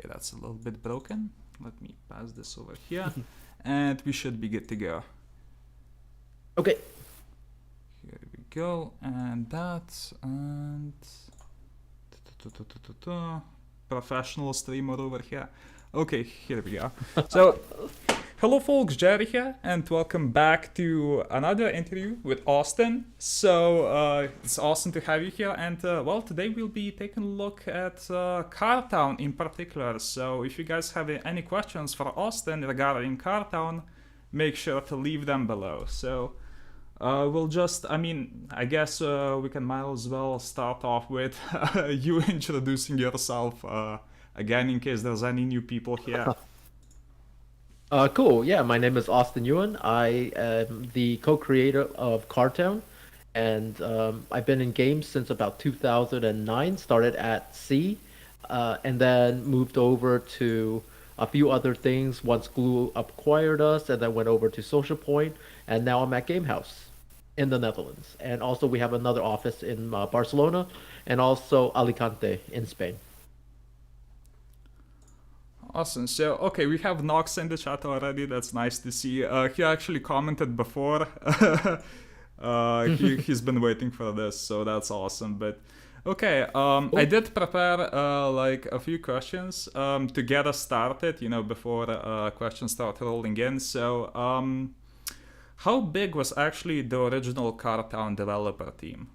Okay, that's a little bit broken. Let me pass this over here. And we should be good to go. Okay. Here we go. And that. And... Professional streamer over here. Okay, here we go. So, hello folks, Jerry here, and welcome back to another interview with Austin. So, it's awesome to have you here, and well, today we'll be taking a look at Kart Town in particular. So, if you guys have any questions for Austin regarding Kart Town, make sure to leave them below. So, we'll just, I guess we can might as well start off with you introducing yourself again in case there's any new people here. Cool. Yeah, my name is Austin Yuen. I am the co-creator of Kart, and I've been in games since about 2009. Started at C, and then moved over to a few other things once Glue acquired us, and then went over to Social Point, and now I'm at Gamehouse in the Netherlands. And also we have another office in Barcelona, and also Alicante in Spain. Awesome. So, okay, we have Nox in the chat already. That's nice to see. He actually commented before. He's been waiting for this, so that's awesome. But, okay, I did prepare like a few questions to get us started, before questions start rolling in. So, how big was actually the original Kart Town developer team?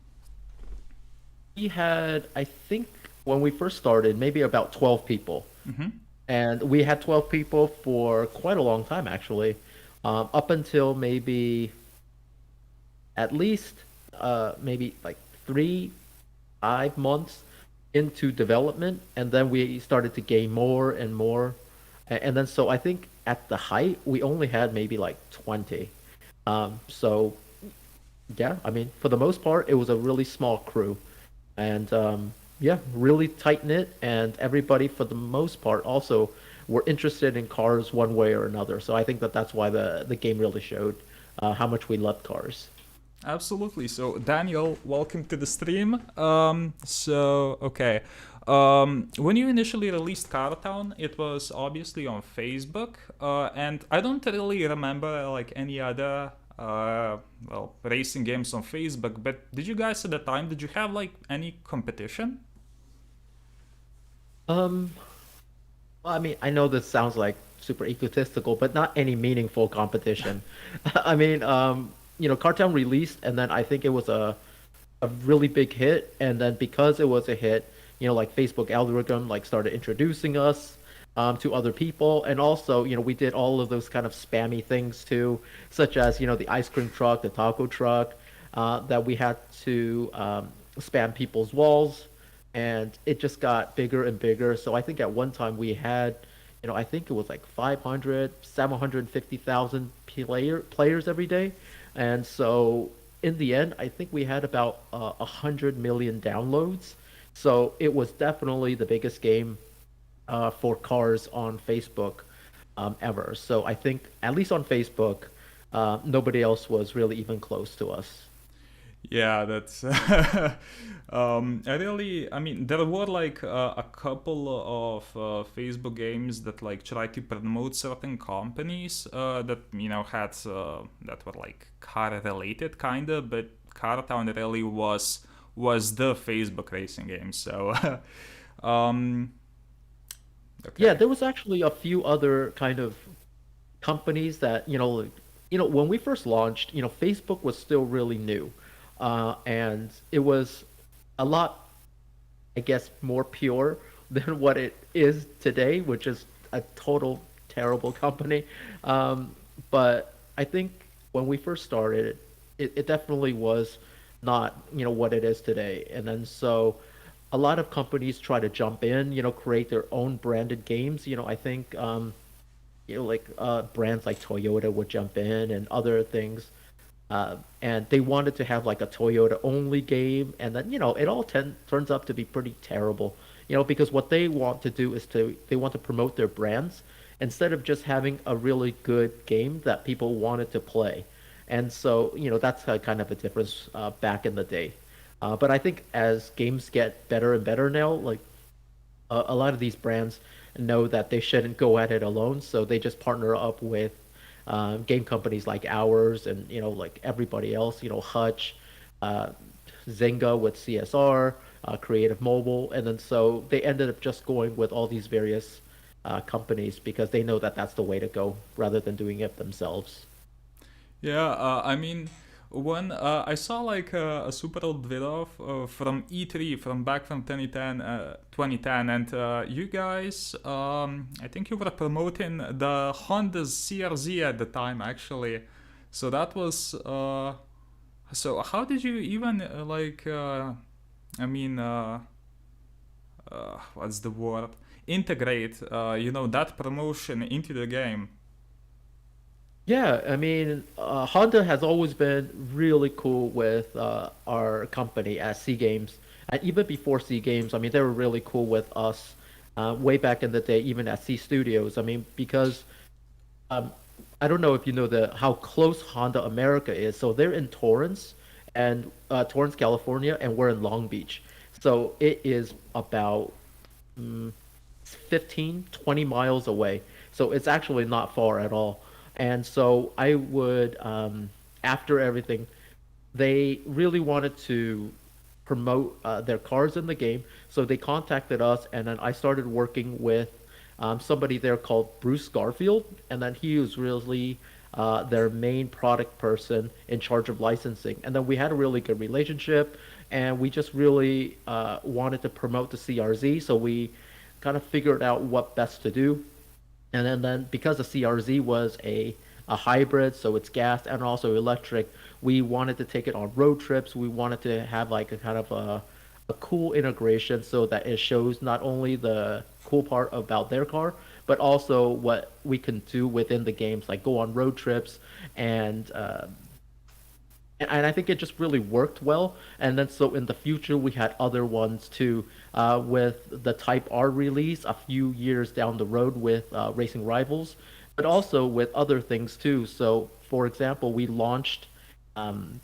We had, I think, when we first started, maybe about 12 people. Mm-hmm. And we had 12 people for quite a long time, actually, up until maybe at least maybe like 5 months into development. And then we started to gain more and more. And then so I think at the height, we only had maybe like 20. So, yeah, for the most part, it was a really small crew. And yeah, really tight knit, and everybody for the most part also were interested in cars one way or another. So I think that's why the game really showed how much we loved cars. Absolutely. So Daniel, welcome to the stream. Okay. When you initially released Kart Town, it was obviously on Facebook, and I don't really remember like any other racing games on Facebook. But did you guys at the time, did you have like any competition? I know this sounds like super egotistical, but not any meaningful competition. Kart Town released, and then I think it was a really big hit, and then because it was a hit, like Facebook algorithm like started introducing us to other people, and also we did all of those kind of spammy things too, such as the ice cream truck, the taco truck, that we had to spam people's walls, and it just got bigger and bigger. So I think at one time we had, I think it was like 500, 750,000 players every day, and so in the end, I think we had about 100 million downloads. So it was definitely the biggest game for cars on Facebook ever. So I think at least on Facebook, nobody else was really even close to us. Yeah, that's. There were like a couple of Facebook games that like try to promote certain companies that had that were like car related kind of, but Car Town really was the Facebook racing game. So, okay. Yeah, there was actually a few other kind of companies that when we first launched, Facebook was still really new. And it was a lot, I guess, more pure than what it is today, which is a total terrible company. But I think when we first started, it definitely was not, what it is today. And then so a lot of companies try to jump in, create their own branded games. I think, brands like Toyota would jump in and other things. And they wanted to have like a Toyota only game, and then it all turns up to be pretty terrible, because what they want to do is they want to promote their brands instead of just having a really good game that people wanted to play. And so that's kind of a difference back in the day. But I think as games get better and better now, like a lot of these brands know that they shouldn't go at it alone, so they just partner up with game companies like ours and like everybody else, Hutch, uh, Zynga with CSR, Creative Mobile, and then so they ended up just going with all these various companies because they know that that's the way to go rather than doing it themselves. Yeah, I mean, when I saw like a super old video from E3 from back from 2010, and you guys, I think you were promoting the Honda's CRZ at the time, actually. So that was. So how did you even I mean, what's the word? Integrate, that promotion into the game. Yeah, I mean, Honda has always been really cool with our company at Sea Games. And even before Sea Games, I mean, they were really cool with us way back in the day, even at Sea Studios. I mean, because um, I don't know if you know the how close Honda America is. So they're in Torrance, California, and we're in Long Beach. So it is about mm, 15, 20 miles away. So it's actually not far at all. And so I would, after everything, they really wanted to promote their cars in the game. So they contacted us, and then I started working with somebody there called Bruce Garfield. And then he was really their main product person in charge of licensing. And then we had a really good relationship, and we just really wanted to promote the CRZ. So we kind of figured out what best to do. And then because the CRZ was a hybrid, so it's gas and also electric, we wanted to take it on road trips. We wanted to have like a kind of a cool integration so that it shows not only the cool part about their car, but also what we can do within the games, like go on road trips and and I think it just really worked well. And then so in the future we had other ones too, with the Type R release a few years down the road with Racing Rivals, but also with other things too. So for example, we launched um,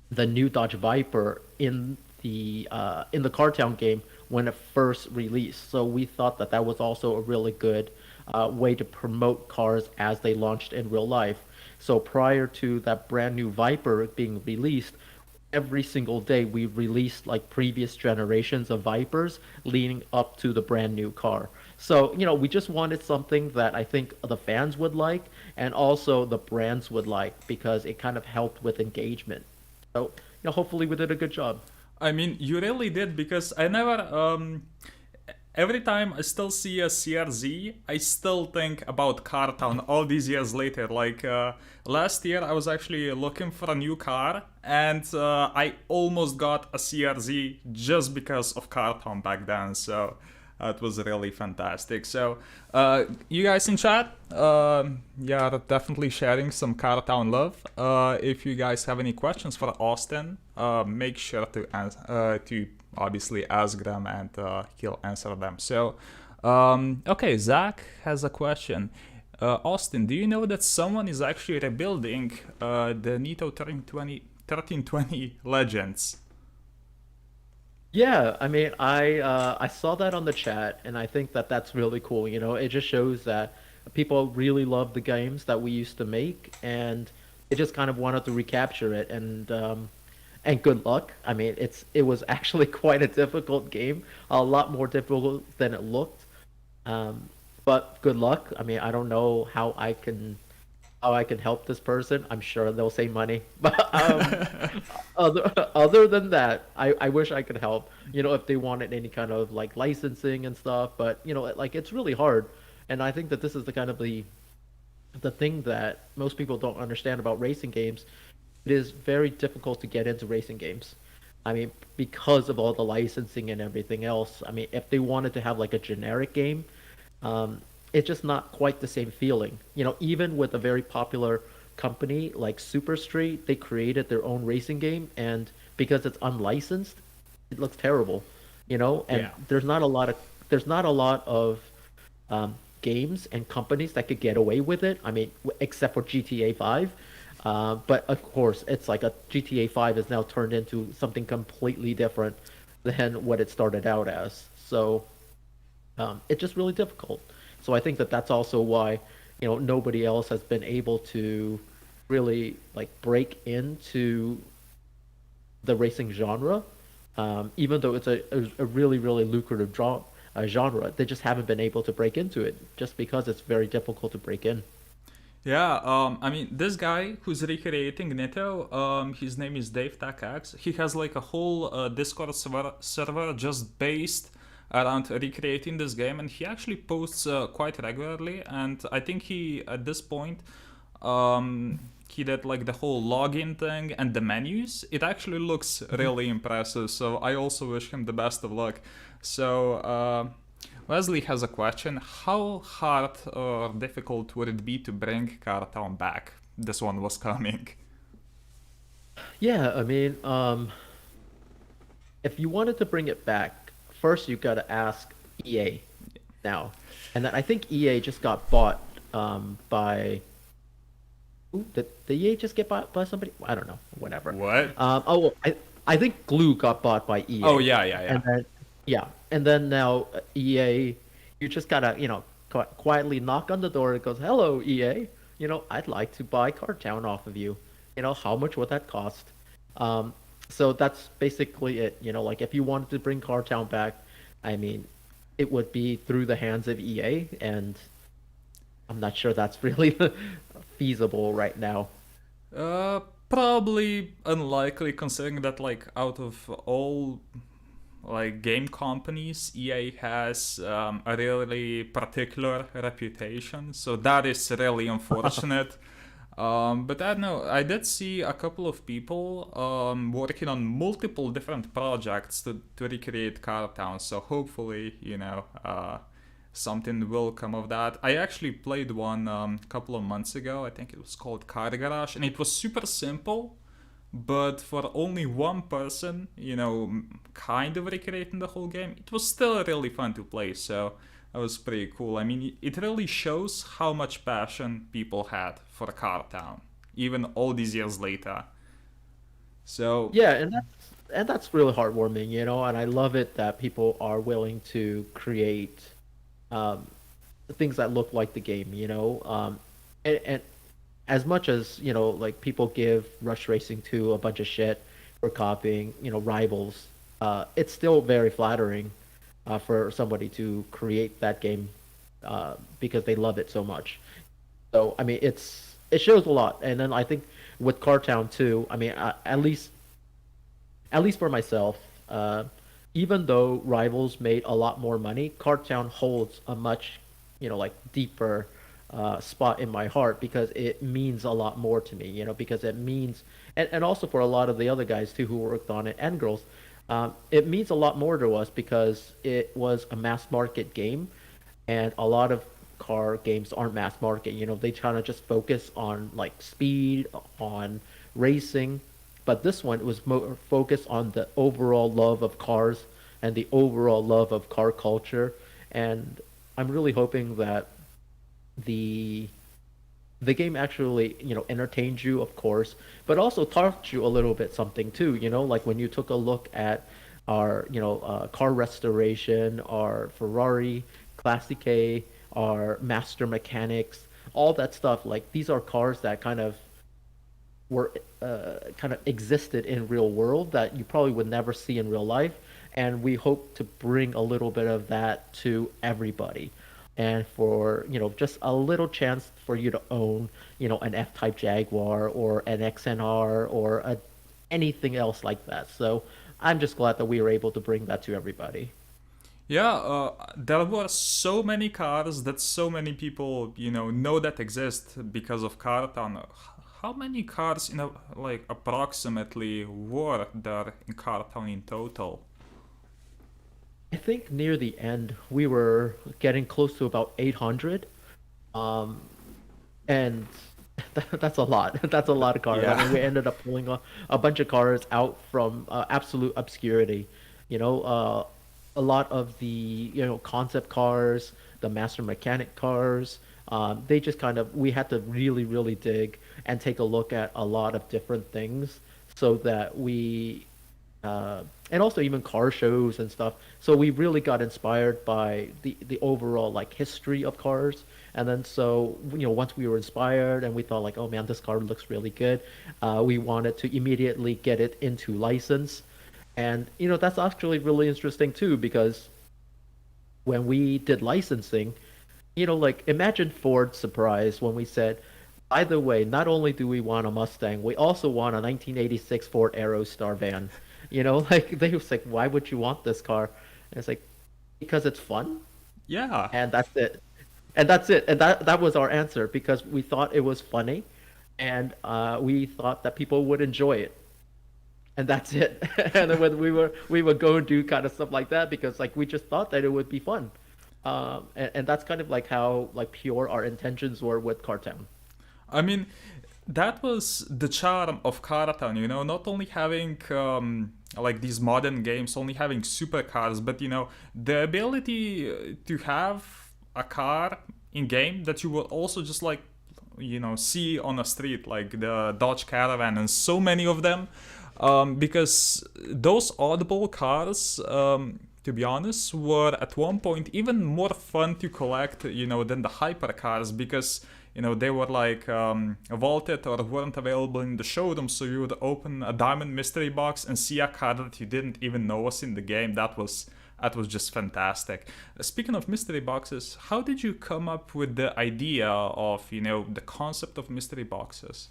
the new Dodge Viper in the Cartown game when it first released. So we thought that that was also a really good way to promote cars as they launched in real life. So prior to that brand new Viper being released, every single day we released like previous generations of Vipers leading up to the brand new car. So, we just wanted something that I think the fans would like and also the brands would like because it kind of helped with engagement. So, hopefully we did a good job. I mean, you really did because I never. Every time I still see a CRZ, I still think about Cartown all these years later. Like last year, I was actually looking for a new car, and I almost got a CRZ just because of Cartown back then. So it was really fantastic. So you guys in chat, yeah, definitely sharing some Cartown love. If you guys have any questions for Austin, make sure to obviously ask them and he'll answer them. So, okay, Zach has a question. Austin, do you know that someone is actually rebuilding the Nito 1320 Legends? Yeah, I mean, I saw that on the chat, and I think that that's really cool. It just shows that people really love the games that we used to make, and they just kind of wanted to recapture it. And good luck. I mean, it was actually quite a difficult game, a lot more difficult than it looked. But good luck. I mean, I don't know how I can help this person. I'm sure they'll say money. But other than that, I wish I could help. If they wanted any kind of like licensing and stuff. But like it's really hard, and I think that this is the kind of the thing that most people don't understand about racing games. It is very difficult to get into racing games. I mean, because of all the licensing and everything else. I mean, if they wanted to have like a generic game, it's just not quite the same feeling. Even with a very popular company like Super Street, they created their own racing game, and because it's unlicensed, it looks terrible. And Yeah. there's not a lot of games and companies that could get away with it. I mean, except for GTA 5. But of course, it's like a GTA 5 is now turned into something completely different than what it started out as. So It's just really difficult. So I think that that's also why, nobody else has been able to really like break into the racing genre, even though it's a really, really lucrative genre. They just haven't been able to break into it just because it's very difficult to break in. Yeah, I mean, this guy who's recreating Nito, his name is Dave TechX. He has like a whole Discord server just based around recreating this game, and he actually posts quite regularly. And I think he, at this point, he did like the whole login thing and the menus. It actually looks really impressive. So I also wish him the best of luck. So, Leslie has a question. How hard or difficult would it be to bring Cartown back? This one was coming. Yeah, I mean, if you wanted to bring it back, first you got to ask EA now, and then I think EA just got bought by. Ooh, did EA just get bought by somebody? I don't know. Whatever. What? I think Glue got bought by EA. Oh, yeah, yeah, yeah. And then now EA, you just gotta quietly knock on the door. And it goes, "Hello, EA. I'd like to buy Cartown off of you. How much would that cost?" So that's basically it. Like if you wanted to bring Cartown back, I mean, it would be through the hands of EA, and I'm not sure that's really feasible right now. Probably unlikely considering that like out of all like game companies, EA has a really particular reputation, so that is really unfortunate. But I don't know, I did see a couple of people working on multiple different projects to recreate Cartown, so hopefully, something will come of that. I actually played one a couple of months ago. I think it was called Kart Garage, and it was super simple, but for only one person, kind of recreating the whole game, it was still really fun to play. So that was pretty cool. I mean, it really shows how much passion people had for Cartown, even all these years later. So Yeah, and that's really heartwarming, and I love it that people are willing to create um, things that look like the game. And as much as like people give Rush Racing 2 a bunch of shit for copying, rivals, it's still very flattering for somebody to create that game because they love it so much. So I mean, it shows a lot. And then I think with Cartown too, I mean, at least for myself, even though Rivals made a lot more money, Cartown holds a much, like deeper spot in my heart because it means a lot more to me, because it means, and also for a lot of the other guys too who worked on it and girls, it means a lot more to us because it was a mass market game, and a lot of car games aren't mass market. They kind of just focus on like speed, on racing, but this one was more focused on the overall love of cars and the overall love of car culture. And I'm really hoping that the the game actually entertains you, of course, but also taught you a little bit something too. Like when you took a look at our car restoration, our Ferrari Classique, our master mechanics, all that stuff. Like these are cars that were kind of existed in real world that you probably would never see in real life, and we hope to bring a little bit of that to everybody, and for just a little chance for you to own an F-Type Jaguar or an XNR or anything else like that. So I'm just glad that we were able to bring that to everybody. yeah, there were so many cars that so many people, know that exist because of Cartown. How many cars, like approximately were there in Cartown in total? I think near the end we were getting close to about 800. Um, and that's a lot. That's a lot of cars. I mean, Yeah. we ended up pulling a bunch of cars out from absolute obscurity. A lot of the concept cars, the master mechanic cars. They just we had to really, really dig and take a look at a lot of different things so that we and also even car shows and stuff. So we really got inspired by the overall like history of cars. And then so once we were inspired and we thought like, oh man, this car looks really good, we wanted to immediately get it into license. And that's actually really interesting too because when we did licensing, like imagine Ford's surprise when we said, by the way, not only do we want a Mustang, we also want a 1986 Ford Aerostar van. Like they was like, why would you want this car? And it's like, because it's fun, Yeah. and that's it. And that's it. And that was our answer because we thought it was funny, and we thought that people would enjoy it, and that's it. And then when we would go and do kind of stuff like that because like we just thought that it would be fun, and that's kind of like how like pure our intentions were with Cartown. I mean, that was the charm of Karatan, not only having like these modern games, only having supercars, but the ability to have a car in game that you will also just like see on a street, like the Dodge Caravan and so many of them, because those oddball cars. To be honest, were at one point even more fun to collect, than the hypercars because they were like vaulted or weren't available in the showroom, so you would open a diamond mystery box and see a car that you didn't even know was in the game. That was just fantastic. Speaking of mystery boxes, how did you come up with the idea of the concept of mystery boxes?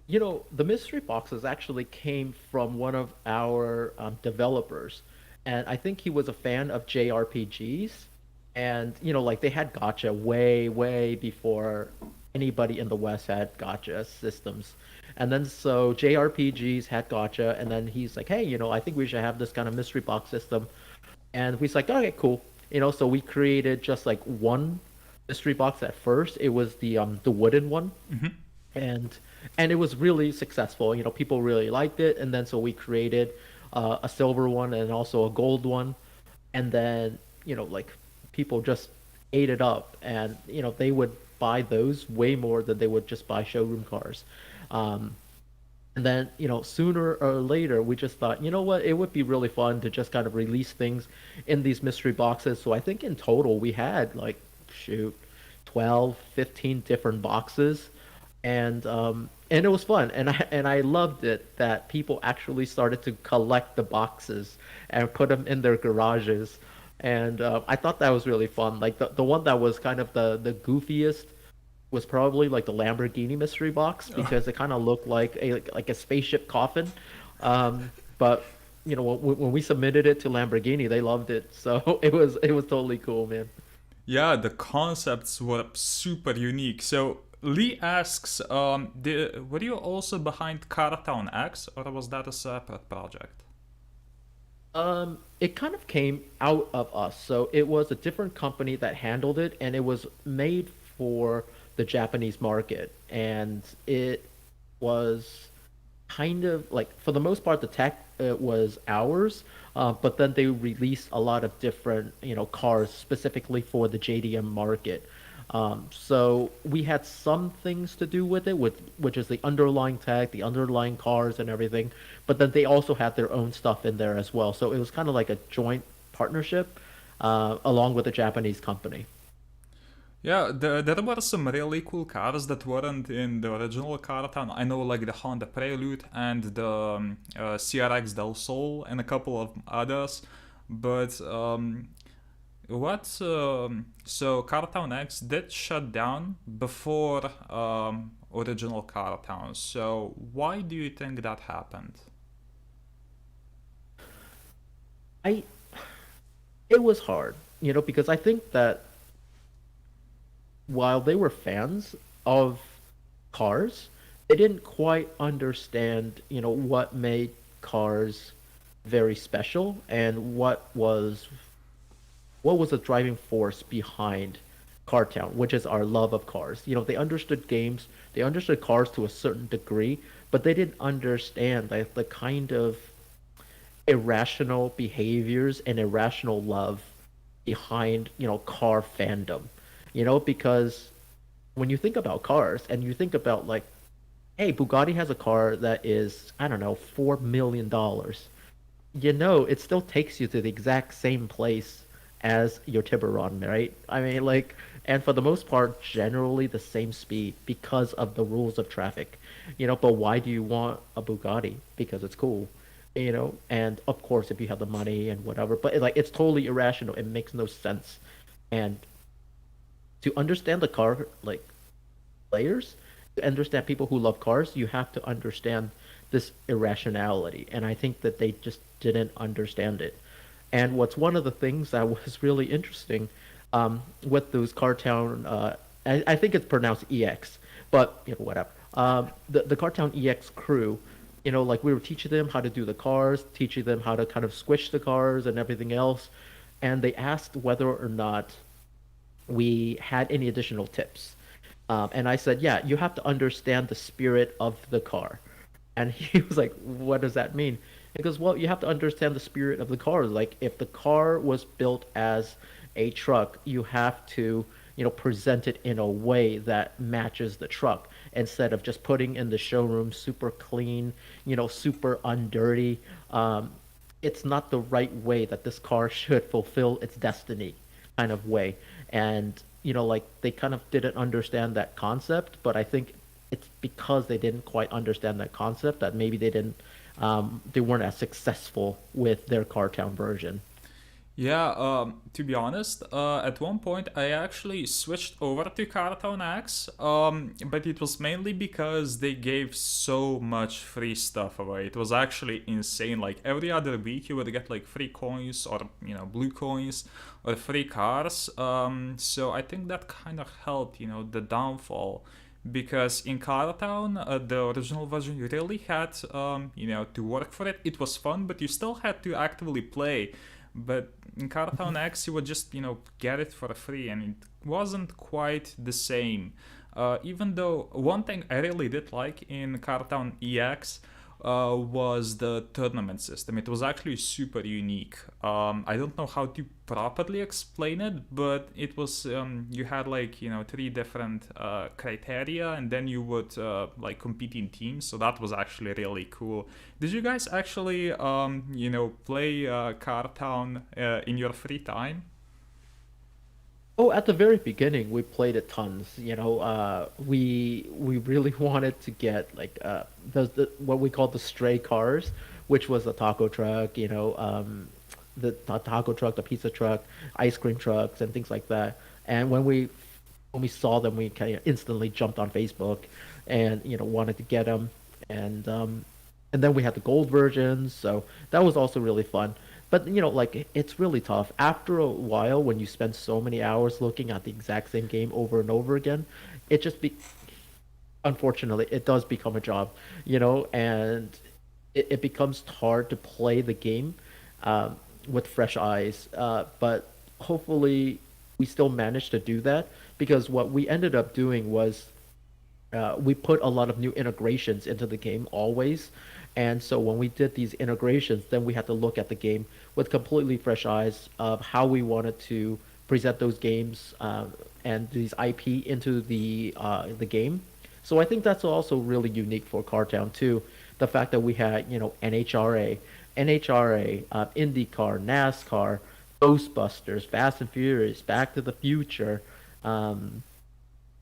The mystery boxes actually came from one of our developers, and I think he was a fan of JRPGs, and like they had gotcha way before anybody in the West had gotcha systems, and then so JRPGs had gotcha, and then he's like, hey, I think we should have this kind of mystery box system, and we like, okay, cool, so we created just like one mystery box at first. It was the wooden one, and it was really successful. People really liked it, and then so we created a silver one and also a gold one, and then like people just ate it up, and they would buy those way more than they would just buy showroom cars. And then sooner or later we just thought, what, it would be really fun to just kind of release things in these mystery boxes. So I think in total we had like 12, 15 different boxes, and it was fun, and I loved it that people actually started to collect the boxes and put them in their garages, and I thought that was really fun. Like the one that was kind of the goofiest was probably like the Lamborghini mystery box because it kind of looked like a spaceship coffin, but when we submitted it to Lamborghini, they loved it, so it was totally cool, man. Yeah, the concepts were super unique. So Lee asks, were you also behind Cartown X, or was that a separate project? It kind of came out of us. So it was a different company that handled it, and it was made for the Japanese market. And it was kind of like, for the most part, the tech was ours, but then they released a lot of different, cars specifically for the JDM market. So we had some things to do with it, which is the underlying tech, the underlying cars and everything. But then they also had their own stuff in there as well. So it was kind of like a joint partnership, along with a Japanese company. Yeah, there were some really cool cars that weren't in the original Cartown. I know like the Honda Prelude and the CRX Del Sol and a couple of others. But so Cartown X did shut down before original Cartown. So why do you think that happened? I It was hard, because I think that while they were fans of cars, they didn't quite understand, what made cars very special and what was the driving force behind Cartown, which is our love of cars. They understood games, they understood cars to a certain degree, but they didn't understand the kind of irrational behaviors and irrational love behind, car fandom. Because when you think about cars and you think about like, hey, Bugatti has a car that is, I don't know, $4 million. It still takes you to the exact same place as your Tiburon, right? I mean, like, and for the most part, generally the same speed because of the rules of traffic. But why do you want a Bugatti? Because it's cool, and of course, if you have the money and whatever, but like, it's totally irrational. It makes no sense. And to understand the car, like, players, to understand people who love cars, you have to understand this irrationality. And I think that they just didn't understand it. And what's one of the things that was really interesting with those Cartown, I think it's pronounced EX, but whatever. The Cartown EX crew, like we were teaching them how to do the cars, teaching them how to kind of squish the cars and everything else. And they asked whether or not we had any additional tips. And I said, yeah, you have to understand the spirit of the car. And he was like, what does that mean? He goes, well, you have to understand the spirit of the car. Like, if the car was built as a truck, you have to, present it in a way that matches the truck instead of just putting in the showroom super clean, super undirty. It's not the right way that this car should fulfill its destiny kind of way. And, like, they kind of didn't understand that concept, but I think it's because they didn't quite understand that concept that maybe they weren't as successful with their Cartown version. Yeah, to be honest, at one point I actually switched over to Cartoon X, but it was mainly because they gave so much free stuff away. It was actually insane. Like every other week, you would get like free coins or blue coins or free cars. So I think that kind of helped, the downfall. Because in Cartown, the original version, you really had, to work for it. It was fun, but you still had to actively play. But in Cartown X, you would just, get it for free, and it wasn't quite the same. Even though one thing I really did like in Cartown EX was the tournament system. It was actually super unique. I don't know how to properly explain it, but it was you had like three different criteria, and then you would like compete in teams. So that was actually really cool. Did you guys actually play Cartown in your free time? Oh, at the very beginning, we played it tons. We really wanted to get like the what we call the stray cars, which was the taco truck, the taco truck, the pizza truck, ice cream trucks, and things like that. And when we saw them, we kind of instantly jumped on Facebook, and wanted to get them. And then we had the gold versions, so that was also really fun. But like, it's really tough. After a while, when you spend so many hours looking at the exact same game over and over again, it just be unfortunately, it does become a job, and it becomes hard to play the game with fresh eyes. But hopefully, we still managed to do that, because what we ended up doing was we put a lot of new integrations into the game always. And so when we did these integrations, then we had to look at the game with completely fresh eyes of how we wanted to present those games and these IP into the game. So I think that's also really unique for Cartown too. The fact that we had NHRA, IndyCar, NASCAR, Ghostbusters, Fast and Furious, Back to the Future, um,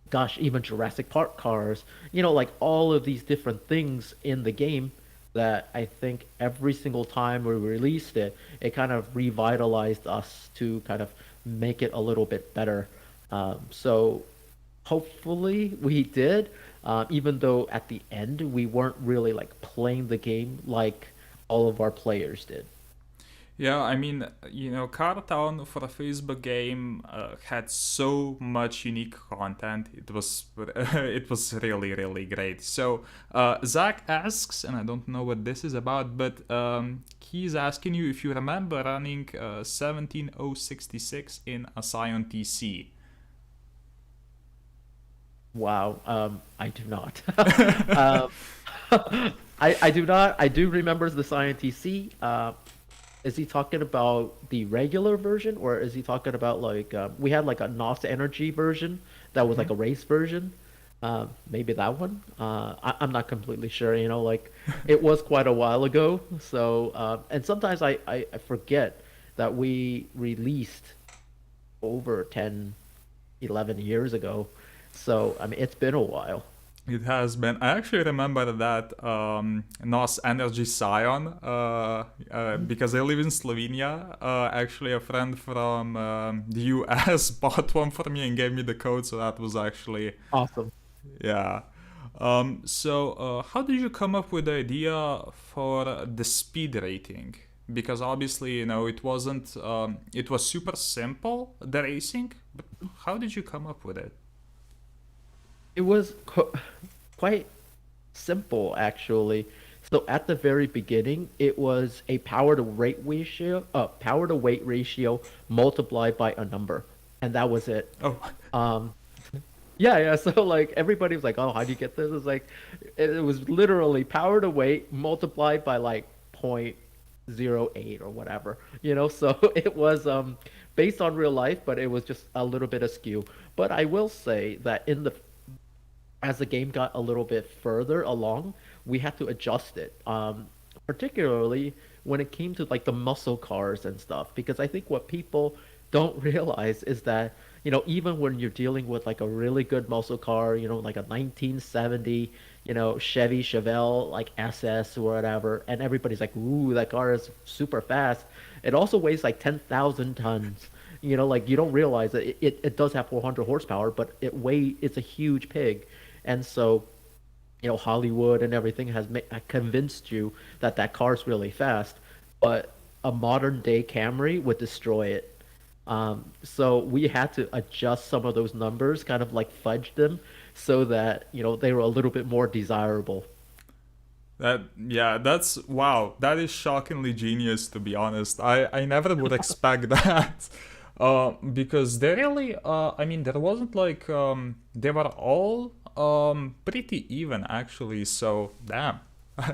gosh, even Jurassic Park cars, like all of these different things in the game that I think every single time we released it, it kind of revitalized us to kind of make it a little bit better. So hopefully we did, even though at the end we weren't really like playing the game like all of our players did. Yeah, I mean, Cartown for a Facebook game had so much unique content. It was it was really really great. So Zach asks, and I don't know what this is about, but he's asking you if you remember running 17066 in a Scion TC. Wow, I do not. um, I do not. I do remember the Scientist. Is he talking about the regular version, or is he talking about like we had like a Nos Energy version that was like a race version? Maybe that one. I'm not completely sure. Like it was quite a while ago. So, and sometimes I forget that we released over 10, 11 years ago. So, I mean, it's been a while. It has been. I actually remember that Nos Energy Scion, because I live in Slovenia. Actually, a friend from the US bought one for me and gave me the code, so that was actually, Awesome. yeah. How did you come up with the idea for the speed rating? Because obviously, it wasn't, it was super simple, the racing, but how did you come up with it? It was quite simple, actually. So at the very beginning, it was a power to weight ratio multiplied by a number, and that was it. Oh, Um, yeah, yeah. So like everybody was like, "Oh, how do you get this?" It's like it was literally power to weight multiplied by like 0.08 or whatever. So it was based on real life, but it was just a little bit askew. But I will say that as the game got a little bit further along, we had to adjust it. Particularly when it came to like the muscle cars and stuff, because I think what people don't realize is that, even when you're dealing with like a really good muscle car, like a 1970, Chevy Chevelle, like SS or whatever, and everybody's like, ooh, that car is super fast. It also weighs like 10,000 tons. Like you don't realize that it does have 400 horsepower, but it's a huge pig. And so, Hollywood and everything has convinced you that that car's really fast, but a modern day Camry would destroy it. So we had to adjust some of those numbers, kind of like fudge them, so that they were a little bit more desirable. yeah, that's wow. That is shockingly genius, to be honest. I never would expect that. Because they really, I mean, there wasn't like, they were all pretty even actually. So damn,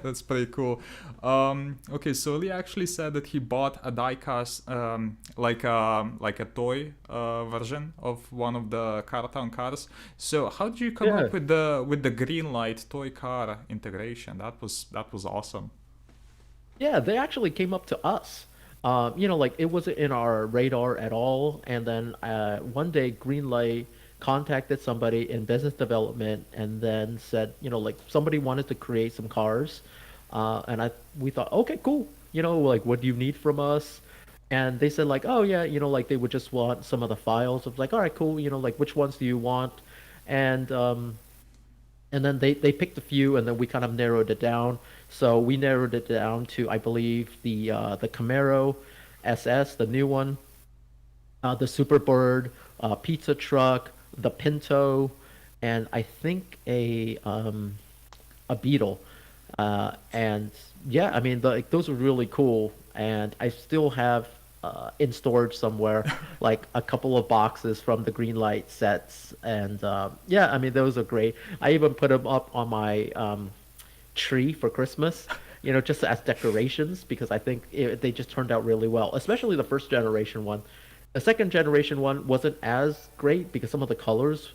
that's pretty cool. Okay, so Lee actually said that he bought a diecast, like a toy version of one of the Cartown cars. So how did you come Yeah. up with the Greenlight toy car integration? That was awesome. Yeah, they actually came up to us. Like it wasn't in our radar at all. And then one day, Greenlight contacted somebody in business development and then said, like somebody wanted to create some cars. And we thought, okay, cool. Like what do you need from us? And they said like, oh yeah, like they would just want some of the files of like, all right, cool. Like which ones do you want? And then they picked a few, and then we kind of narrowed it down. So we narrowed it down to, I believe, the Camaro SS, the new one, the Superbird, pizza truck, the Pinto, and I think a Beetle. And yeah, I mean, like those were really cool, and I still have in storage somewhere like a couple of boxes from the Greenlight sets, and yeah, I mean those are great. I even put them up on my tree for Christmas, just as decorations because I think they just turned out really well, especially the first generation one. The second generation one wasn't as great because some of the colors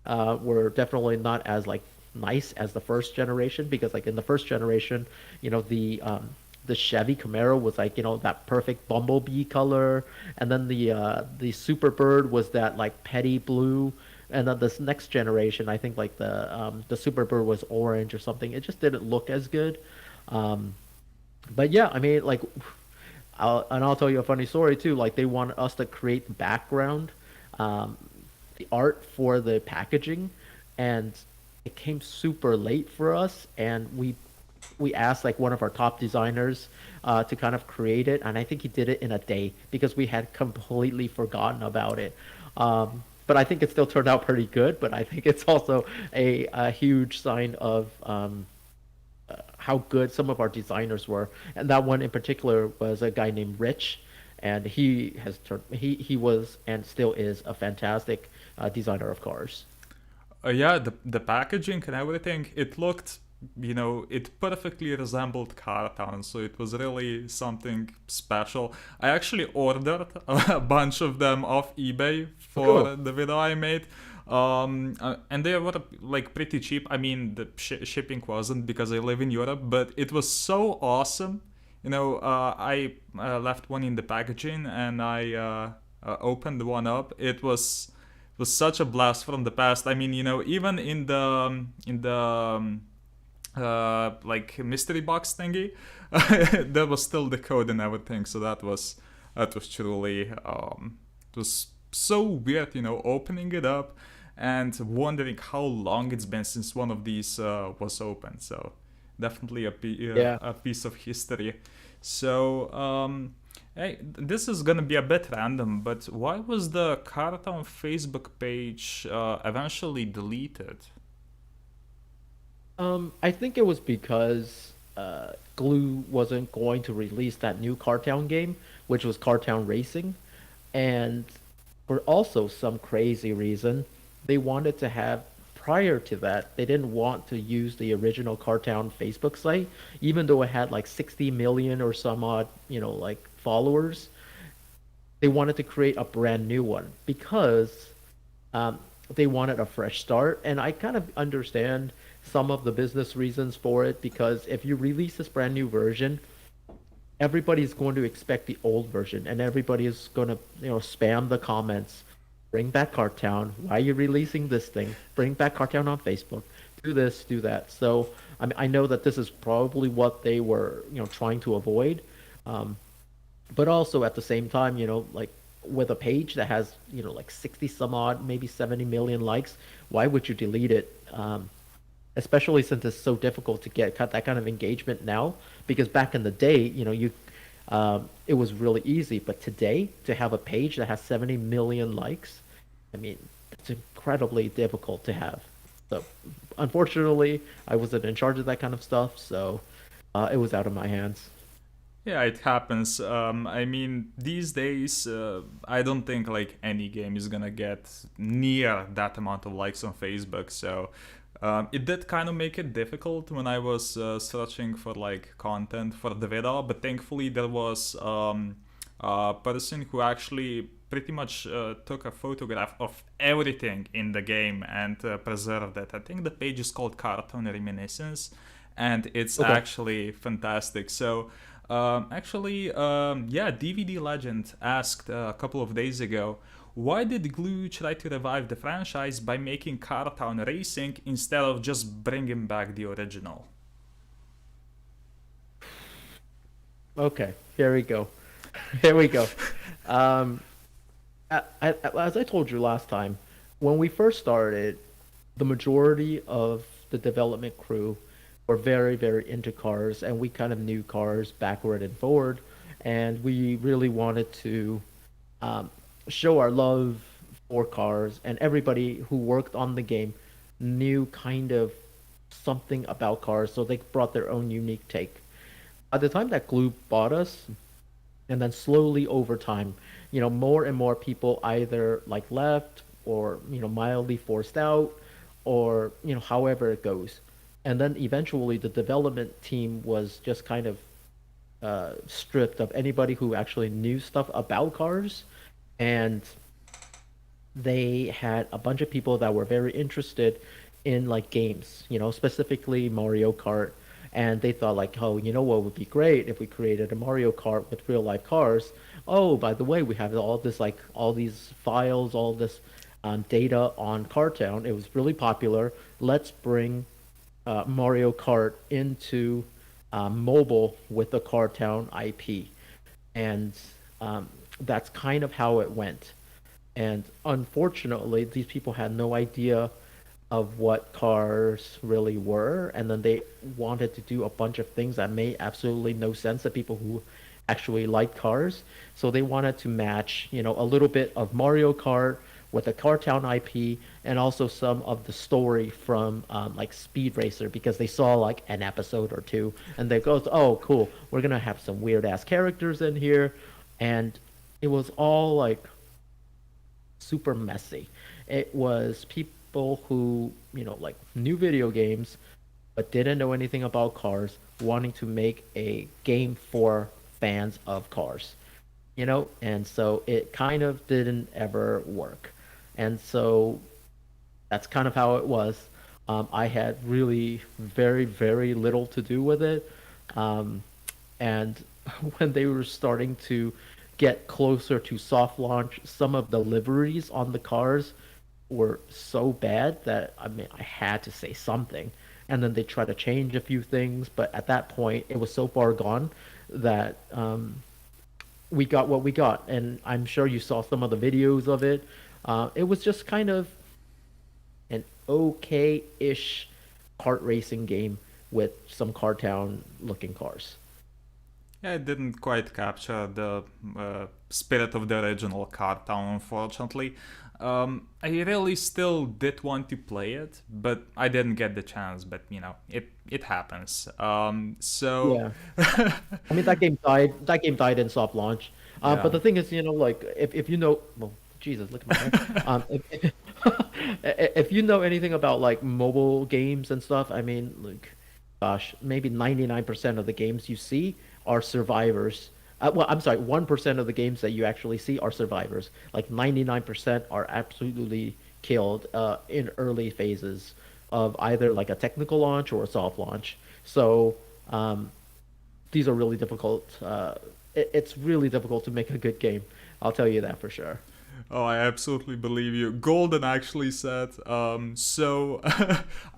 were definitely not as like nice as the first generation because like in the first generation, the Chevy Camaro was like, that perfect bumblebee color, and then the Superbird was that like petty blue, and then this next generation, I think like the Superbird was orange or something. It just didn't look as good. Um, but yeah, I mean, like, I'll tell you a funny story too. Like, they wanted us to create the background, um, the art for the packaging, and it came super late for us, and we asked like one of our top designers to kind of create it, and I think he did it in a day because we had completely forgotten about it. But I think it still turned out pretty good. But I think it's also a huge sign of how good some of our designers were, and that one in particular was a guy named Rich, and he was and still is a fantastic designer of cars. Yeah, the packaging and everything, it looked, it perfectly resembled Cartown, so it was really something special. I actually ordered a bunch of them off eBay for Cool. the video I made. And they were like pretty cheap. I mean, the shipping wasn't because I live in Europe, but it was so awesome. I left one in the packaging and I opened one up. It was such a blast from the past. I mean, even in the like mystery box thingy, there was still the code and everything. So that was truly it was so weird, opening it up and wondering how long it's been since one of these was open. So definitely Yeah. a piece of history. So hey, this is gonna be a bit random, but why was the Cartown Facebook page eventually deleted? I think it was because Glue wasn't going to release that new Cartown game, which was Cartown Racing, and for also some crazy reason, they wanted to have prior to that, they didn't want to use the original Cartown Facebook site, even though it had like 60 million or some odd, like followers. They wanted to create a brand new one because um, they wanted a fresh start. And I kind of understand some of the business reasons for it because if you release this brand new version, everybody's going to expect the old version and everybody is going to, spam the comments. Bring back Cartown. Why are you releasing this thing? Bring back Cartown on Facebook. Do this, do that. So I mean, I know that this is probably what they were, trying to avoid. Um, but also at the same time, like with a page that has, like 60 some odd, maybe 70 million likes, why would you delete it? Especially since it's so difficult to get that kind of engagement now. Because back in the day, it was really easy. But today, to have a page that has 70 million likes, I mean, it's incredibly difficult to have. So, unfortunately, I wasn't in charge of that kind of stuff, so it was out of my hands. Yeah, it happens. I mean, these days, I don't think like any game is gonna get near that amount of likes on Facebook. So it did kind of make it difficult when I was searching for like content for the video. But thankfully, there was a person who actually pretty much took a photograph of everything in the game and preserved it. I think the page is called Cartoon Reminiscence, and it's Okay. actually fantastic. So. Yeah, DVD Legend asked a couple of days ago, why did Glue try to revive the franchise by making Cartown Racing instead of just bringing back the original? Okay, here we go. Here we go. Um, as I told you last time, when we first started, the majority of the development crew were very, very into cars, and we kind of knew cars backward and forward, and we really wanted to um, show our love for cars, and everybody who worked on the game knew kind of something about cars, so they brought their own unique take. By the time that Glue bought us, and then slowly over time, more and more people either like left or mildly forced out, or however it goes, and then eventually the development team was just kind of stripped of anybody who actually knew stuff about cars, and they had a bunch of people that were very interested in like games, specifically Mario Kart. And they thought like, oh, what would be great if we created a Mario Kart with real life cars? Oh, by the way, we have all this like all these files, all this data on Cartown. It was really popular. Let's bring Mario Kart into mobile with the Cartown IP, and that's kind of how it went. And unfortunately, these people had no idea of what cars really were, and then they wanted to do a bunch of things that made absolutely no sense to people who actually like cars. So they wanted to match, a little bit of Mario Kart with the Cartown IP and also some of the story from like Speed Racer because they saw like an episode or two and they go, oh, cool, we're gonna have some weird ass characters in here, and it was all like super messy. It was people who, like knew video games but didn't know anything about cars wanting to make a game for fans of cars, and so it kind of didn't ever work. And so that's kind of how it was. I had really very, very little to do with it. Um, and when they were starting to get closer to soft launch, some of the liveries on the cars were so bad that I mean I had to say something. And then they tried to change a few things, but at that point it was so far gone that we got what we got. And I'm sure you saw some of the videos of it. It was just kind of an okay-ish kart racing game with some car town looking cars. Yeah, it didn't quite capture the spirit of the original Kart Town, unfortunately. I really still did want to play it, but I didn't get the chance. But it happens. So Yeah. I mean, that game died. That game died in soft launch. But yeah. the thing is, like if you know, well, Jesus, look at my hair. If you know anything about like mobile games and stuff, I mean, like, gosh, maybe 99% of the games you see are survivors. Well, I'm sorry, 1% of the games that you actually see are survivors. Like 99% are absolutely killed in early phases of either like a technical launch or a soft launch. So um, these are really difficult. It's really difficult to make a good game. I'll tell you that for sure. Oh, I absolutely believe you. Golden actually said, so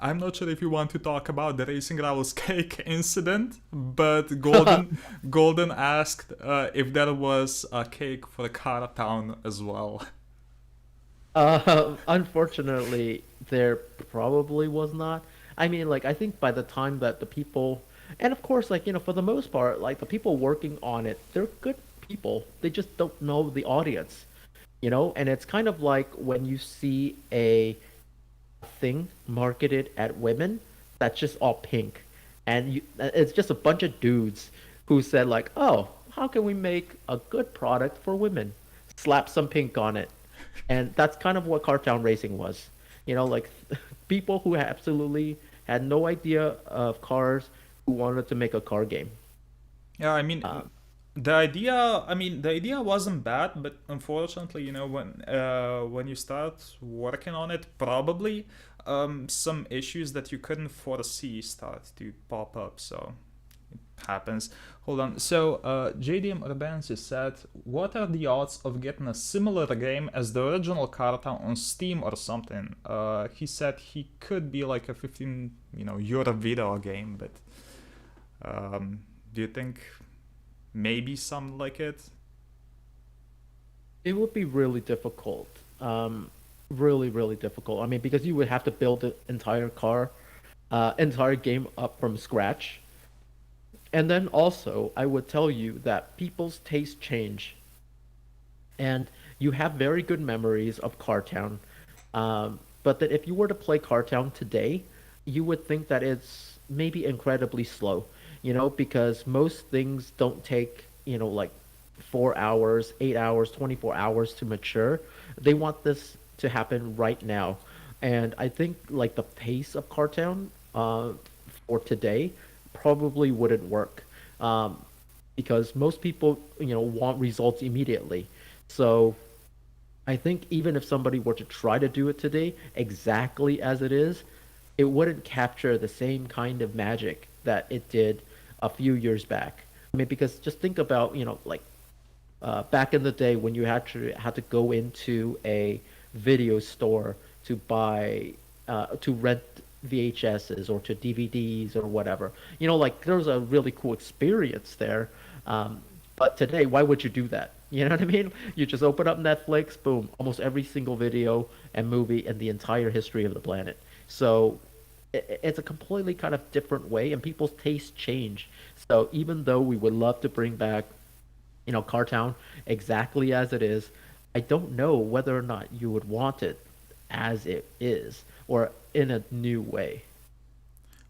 I'm not sure if you want to talk about the Racing Rivals cake incident, but Golden asked if there was a cake for Kara Town as well. Unfortunately, there probably was not. I mean, like, I think by the time that the people, and of course, like, for the most part, like, the people working on it, they're good people. They just don't know the audience, And it's kind of like when you see a thing marketed at women that's just all pink, and it's just a bunch of dudes who said, like, oh, how can we make a good product for women? Slap some pink on it. And that's kind of what Cartown Racing was. Like people who absolutely had no idea of cars who wanted to make a car game. Yeah, I mean, Um, the idea wasn't bad, but unfortunately, when you start working on it, probably some issues that you couldn't foresee start to pop up. So happens. Hold on. So, JDM Urbansis said, "What are the odds of getting a similar game as the original Carta on Steam or something?" He said he could be like a 15, euro video game, but do you think maybe something like it? it would be really difficult. Really, really difficult. I mean, because you would have to build the entire game up from scratch. And then also, I would tell you that people's tastes change, and you have very good memories of Cartown. But that if you were to play Cartown today, you would think that it's maybe incredibly slow, because most things don't take, like 4 hours, 8 hours, 24 hours to mature. They want this to happen right now. And I think like the pace of Cartown for today probably wouldn't work because most people, want results immediately. So I think even if somebody were to try to do it today exactly as it is, it wouldn't capture the same kind of magic that it did a few years back. I mean, because just think about, like back in the day when you had to go into a video store to buy to rent VHSs or to DVDs or whatever. Like there was a really cool experience there. But today, why would you do that? You know what I mean? You just open up Netflix, boom, almost every single video and movie in the entire history of the planet. So it's a completely kind of different way, and people's tastes change. So even though we would love to bring back, Cartown exactly as it is, I don't know whether or not you would want it as it is or in a new way.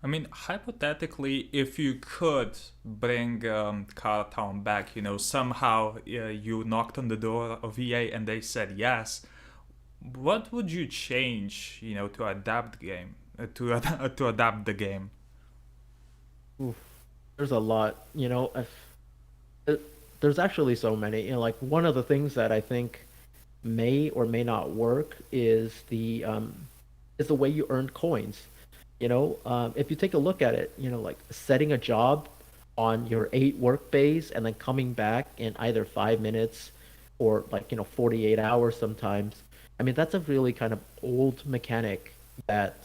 I mean, hypothetically, if you could bring Cartown back, somehow you knocked on the door of EA and they said yes, what would you change, to adapt the game, to adapt the game? Oof, there's a lot, it, there's actually so many. Like one of the things that I think may or may not work is is the way you earned coins. If you take a look at it, like setting a job on your 8 work days and then coming back in either 5 minutes or like, 48 hours sometimes. I mean, that's a really kind of old mechanic that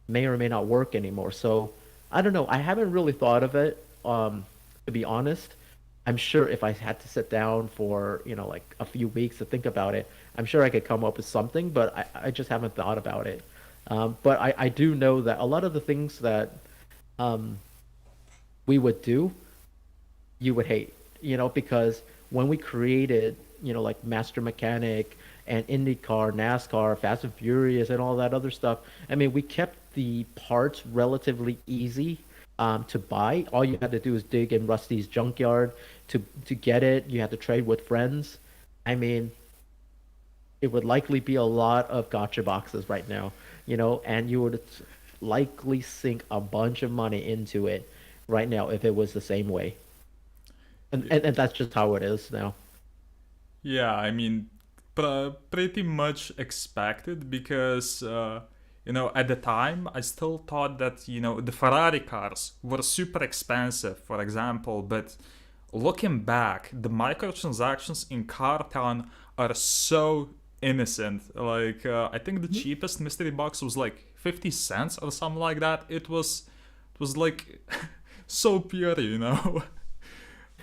may or may not work anymore. So I don't know. I haven't really thought of it, to be honest. I'm sure if I had to sit down for, like a few weeks to think about it, I'm sure I could come up with something, but I just haven't thought about it. But I do know that a lot of the things that um, we would do, you would hate, because when we created, like Master Mechanic and IndyCar, NASCAR, Fast and Furious, and all that other stuff, I mean, we kept the parts relatively easy to buy. All you had to do is dig in Rusty's junkyard to get it. You had to trade with friends. I mean, it would likely be a lot of gotcha boxes right now, and you would likely sink a bunch of money into it right now if it was the same way. And that's just how it is now. Yeah, I mean, pretty much expected because, at the time, I still thought that, the Ferrari cars were super expensive, for example, but looking back, the microtransactions in Car Town are so innocent. Like, I think the Mhm. cheapest mystery box was like 50 cents or something like that. It was like so pure.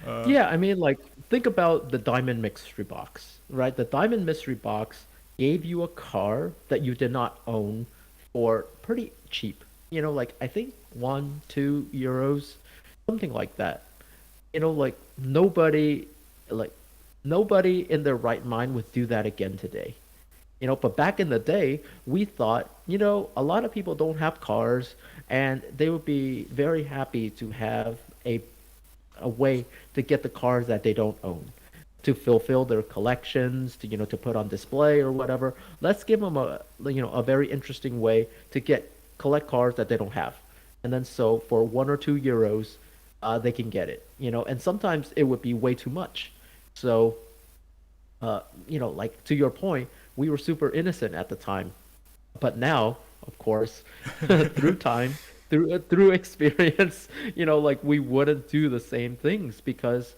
Uh, Yeah, I mean, like, think about the Diamond Mystery Box, right? The Diamond Mystery Box gave you a car that you did not own for pretty cheap. Like, I think 1, 2 euros, something like that. Like, like, nobody in their right mind would do that again today. But back in the day, we thought, a lot of people don't have cars, and they would be very happy to have a way to get the cars that they don't own, to fulfill their collections, to put on display or whatever. Let's give them a very interesting way to collect cars that they don't have. And then so for 1 or 2 euros, they can get it, and sometimes it would be way too much. So, like to your point, we were super innocent at the time. But now, of course, through time, through experience, like we wouldn't do the same things because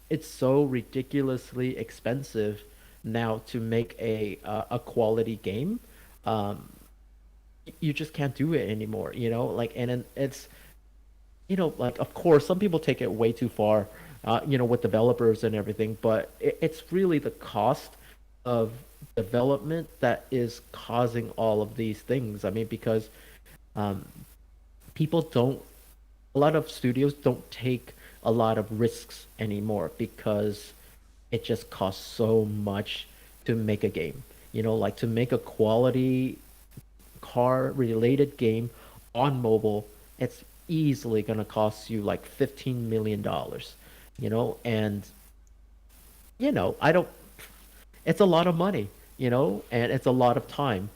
it's so ridiculously expensive now to make a quality game. Um, you just can't do it anymore, like, and it's, like, of course, some people take it way too far, with developers and everything, but it's really the cost of development that is causing all of these things. I mean, because um, people don't, a lot of studios don't take a lot of risks anymore because it just costs so much to make a game. Like to make a quality car related game on mobile, it's easily going to cost you like $15 million, and I don't, it's a lot of money, and it's a lot of time.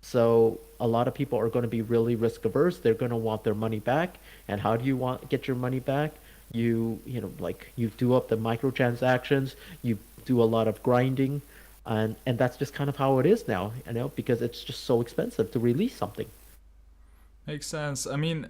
So a lot of people are going to be really risk averse. They're going to want their money back. And how do you want get your money back? Like you do up the microtransactions, you do a lot of grinding, and that's just kind of how it is now, because it's just so expensive to release something. Makes sense. I mean,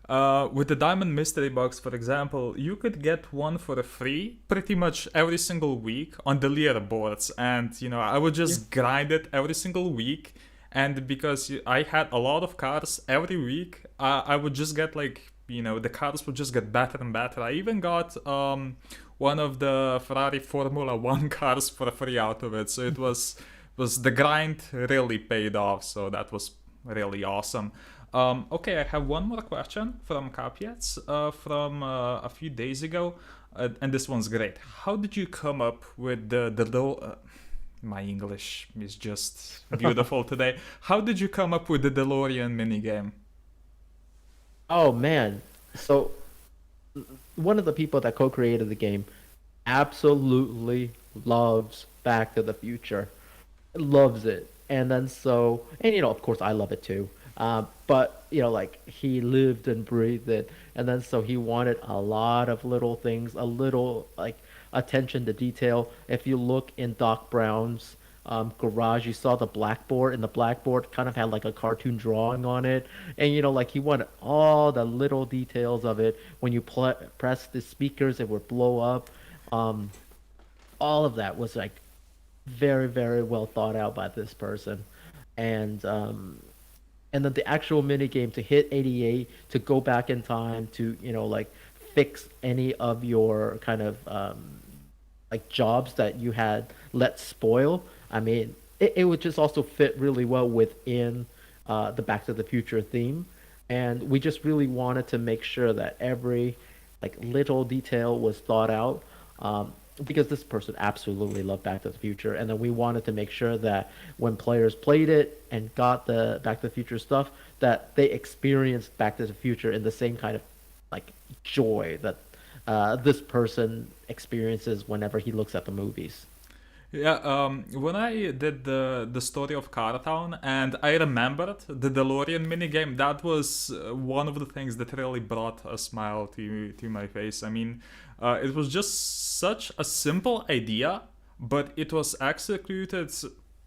with the Diamond Mystery Box, for example, you could get one for free pretty much every single week on the leaderboards. And, I would Yeah. just grind it every single week. And because I had a lot of cars every week, I would just get like, the cars would just get better and better. I even got one of the Ferrari Formula One cars for free out of it. So it was the grind really paid off. So that was really awesome. Okay, I have one more question from Kapiets from a few days ago, and this one's great. How did you come up with the low? My English is just beautiful today. How did you come up with the DeLorean minigame? Oh man. So one of the people that co-created the game absolutely loves Back to the Future. Loves it. And then so, and of course, I love it too. But like he lived and breathed it, and then so he wanted a lot of little things, a little like attention to detail. If you look in Doc Brown's garage, you saw the blackboard, and the blackboard kind of had like a cartoon drawing on it. And like he wanted all the little details of it. When you press the speakers, it would blow up. Um, all of that was like very, very well thought out by this person. And then the actual mini game to hit 88, to go back in time, to like fix any of your kind of like jobs that you had let spoil. I mean, it would just also fit really well within the Back to the Future theme. And we just really wanted to make sure that every like little detail was thought out. Because this person absolutely loved Back to the Future, and then we wanted to make sure that when players played it and got the Back to the Future stuff, that they experienced Back to the Future in the same kind of like joy that this person experiences whenever he looks at the movies. Yeah, when I did the story of Cartown and I remembered the DeLorean minigame, that was one of the things that really brought a smile to my face. I mean, it was just such a simple idea, but it was executed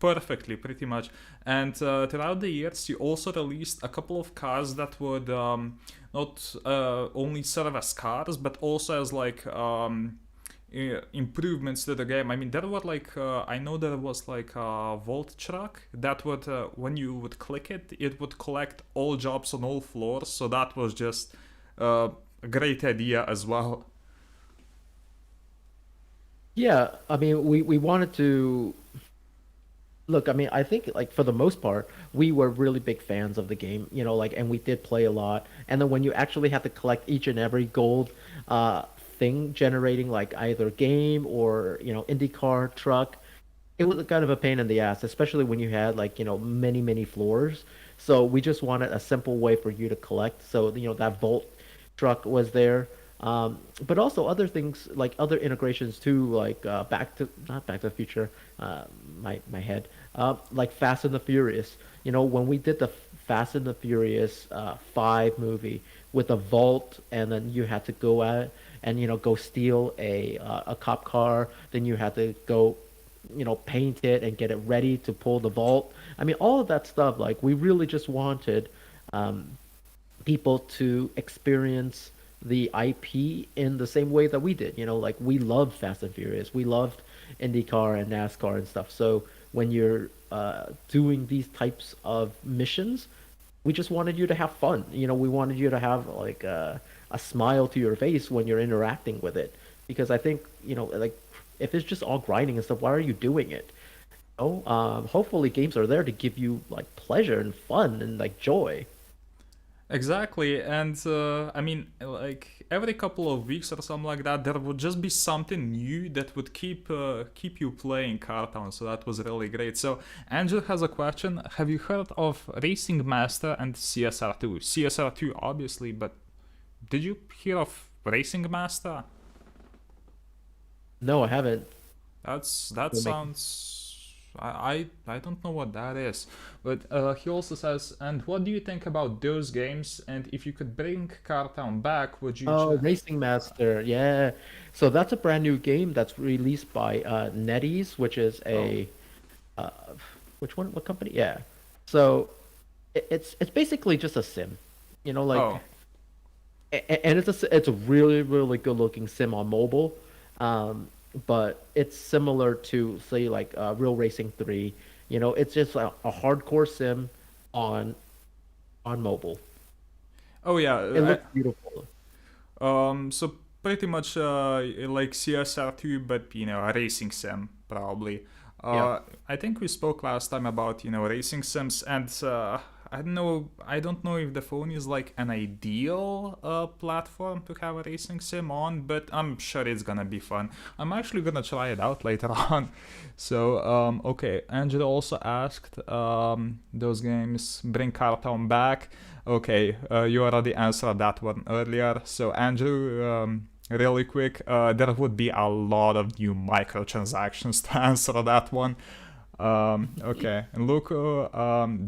perfectly, pretty much. And throughout the years, you also released a couple of cars that would not only serve as cars, but also as like improvements to the game. I mean, there were like I know there was like a vault truck that would when you would click it, it would collect all jobs on all floors. So that was just a great idea as well. Yeah, I mean, we wanted to look. I mean, I think like for the most part, we were really big fans of the game. Like, and we did play a lot. And then when you actually have to collect each and every gold thing generating like either game or IndyCar truck, it was kind of a pain in the ass, especially when you had like many floors. So we just wanted a simple way for you to collect. So that Volt truck was there. But also other things like other integrations too, like back to not Back to the Future, my head, like Fast and the Furious. When we did the Fast and the Furious 5 movie with a vault, and then you had to go at and go steal a cop car, then you had to go paint it and get it ready to pull the vault. I mean, all of that stuff. Like we really just wanted people to experience the IP in the same way that we did. Like we loved Fast and Furious, we loved IndyCar and NASCAR and stuff. So when you're doing these types of missions, we just wanted you to have fun. We wanted you to have like a smile to your face when you're interacting with it. Because I think like if it's just all grinding and stuff, why are you doing it? Hopefully games are there to give you like pleasure and fun and like joy. Exactly, and I mean, like every couple of weeks or something like that, there would just be something new that would keep you playing Cartown. So that was really great. So Andrew has a question: have you heard of Racing Master and CSR2? CSR2, obviously, but did you hear of Racing Master? No, I haven't. That sounds. I don't know what that is, but he also says, and what do you think about those games? And if you could bring Cartown back, would you? Oh, Racing Master, yeah. So that's a brand new game that's released by NetEase, which is a uh, which one? What company? Yeah. So it's basically just a sim, like, Oh, and it's a really really good looking sim on mobile. But it's similar to say like Real Racing 3. It's just a hardcore sim on mobile. oh It yeah. looks beautiful. So pretty much like CSR2, but a racing sim probably. Yeah. I think we spoke last time about racing sims, and I don't know. I don't know if the phone is like an ideal platform to have a racing sim on, but I'm sure it's gonna be fun. I'm actually gonna try it out later on. So okay, Angela also asked those games bring Cartown back. Okay, you already answered that one earlier. So Andrew, really quick, there would be a lot of new microtransactions to answer that one. Okay, and Luco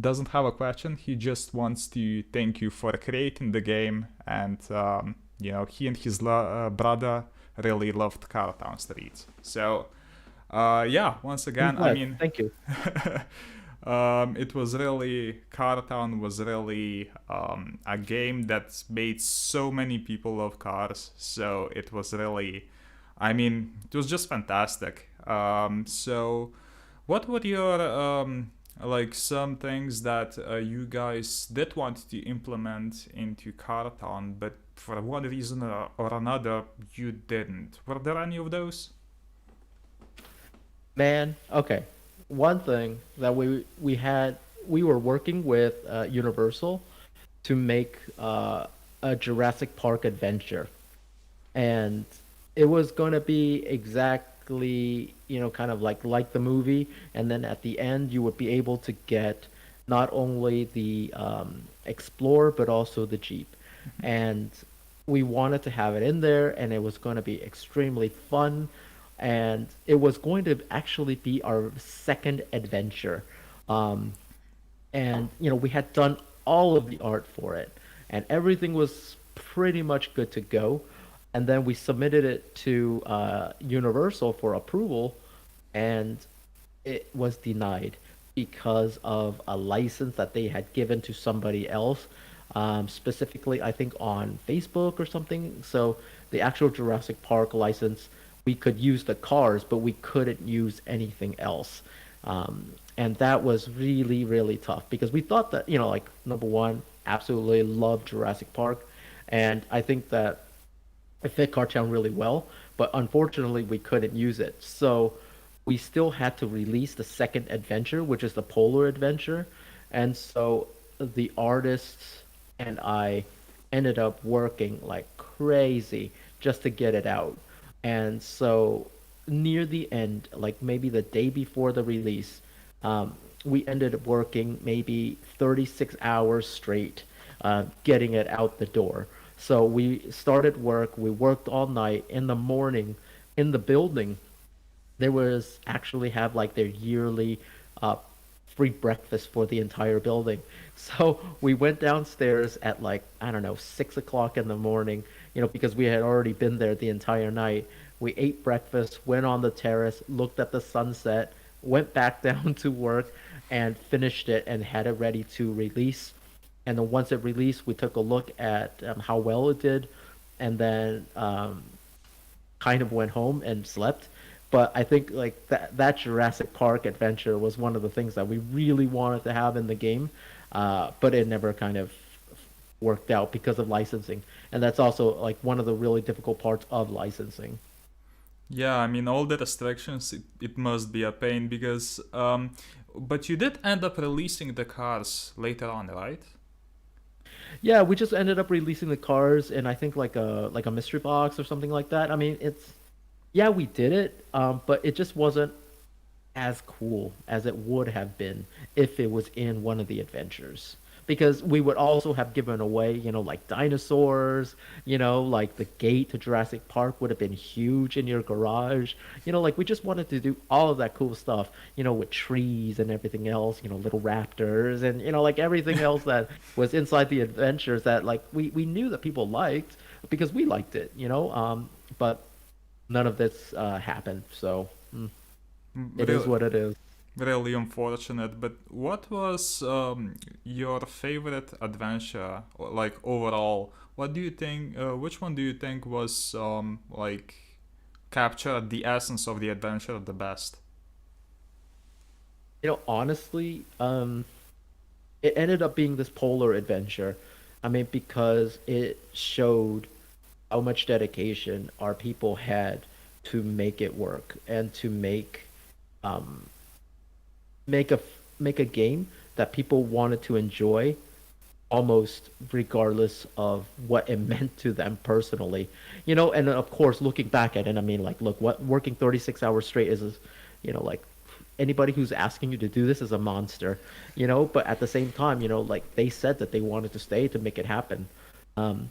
doesn't have a question. He just wants to thank you for creating the game, and he and his brother really loved Cartown Streets. So Yeah, once I'm again, I glad. mean, Thank you. it was really, Cartown was really a game that made so many people love cars. So it was really, I mean, it was just fantastic. So, what were your like some things that you guys did want to implement into Cartown, but for one reason or another you didn't? Were there any of those? Man, okay. One thing that we were working with Universal to make a Jurassic Park adventure, and it was going to be exactly, kind of like the movie, and then at the end you would be able to get not only the Explorer but also the Jeep, and we wanted to have it in there, and it was going to be extremely fun, and it was going to actually be our second adventure. Um, and we had done all of the art for it, and everything was pretty much good to go. And then we submitted it to Universal for approval, and it was denied because of a license that they had given to somebody else, specifically, I think, on Facebook or something. So the actual Jurassic Park license, we could use the cars, but we couldn't use anything else. And that was really, really tough because we thought that, like, number one, absolutely love Jurassic Park. And I think that it fit Cartown really well, but unfortunately we couldn't use it. So we still had to release the second adventure, which is the Polar Adventure. And so the artists and I ended up working like crazy just to get it out. And so near the end, like maybe the day before the release, we ended up working maybe 36 hours straight, getting it out the door. So we started work, we worked all night. In the morning, in the building, there was actually have like their yearly uh, free breakfast for the entire building. So we went downstairs at like, I don't know, 6 o'clock in the morning, because we had already been there the entire night. We ate breakfast, went on the terrace, looked at the sunset, went back down to work, and finished it and had it ready to release. And then once it released, we took a look at how well it did, and then kind of went home and slept. But I think like that Jurassic Park adventure was one of the things that we really wanted to have in the game, but it never kind of worked out because of licensing, and that's also like one of the really difficult parts of licensing. Yeah, I mean, all the restrictions, it must be a pain because, but you did end up releasing the cars later on, right? Yeah, we just ended up releasing the cars in I think like a mystery box or something like that. I mean, it's yeah, we did it, but it just wasn't as cool as it would have been if it was in one of the adventures. Because we would also have given away, like dinosaurs, like the gate to Jurassic Park would have been huge in your garage. Like we just wanted to do all of that cool stuff, with trees and everything else, little raptors and, like everything else that was inside the adventures that like we knew that people liked because we liked it, but none of this happened. So it is Really, what it is. really unfortunate. But what was your favorite adventure, like overall? What do you think? Which one do you think was like captured the essence of the adventure the best? Honestly, it ended up being this polar adventure. I mean, because it showed how much dedication our people had to make it work and to um, make a game that people wanted to enjoy almost regardless of what it meant to them personally. And of course, looking back at it, I mean, like, look, what working 36 hours straight is, like anybody who's asking you to do this is a monster, but at the same time, like they said that they wanted to stay to make it happen. Um,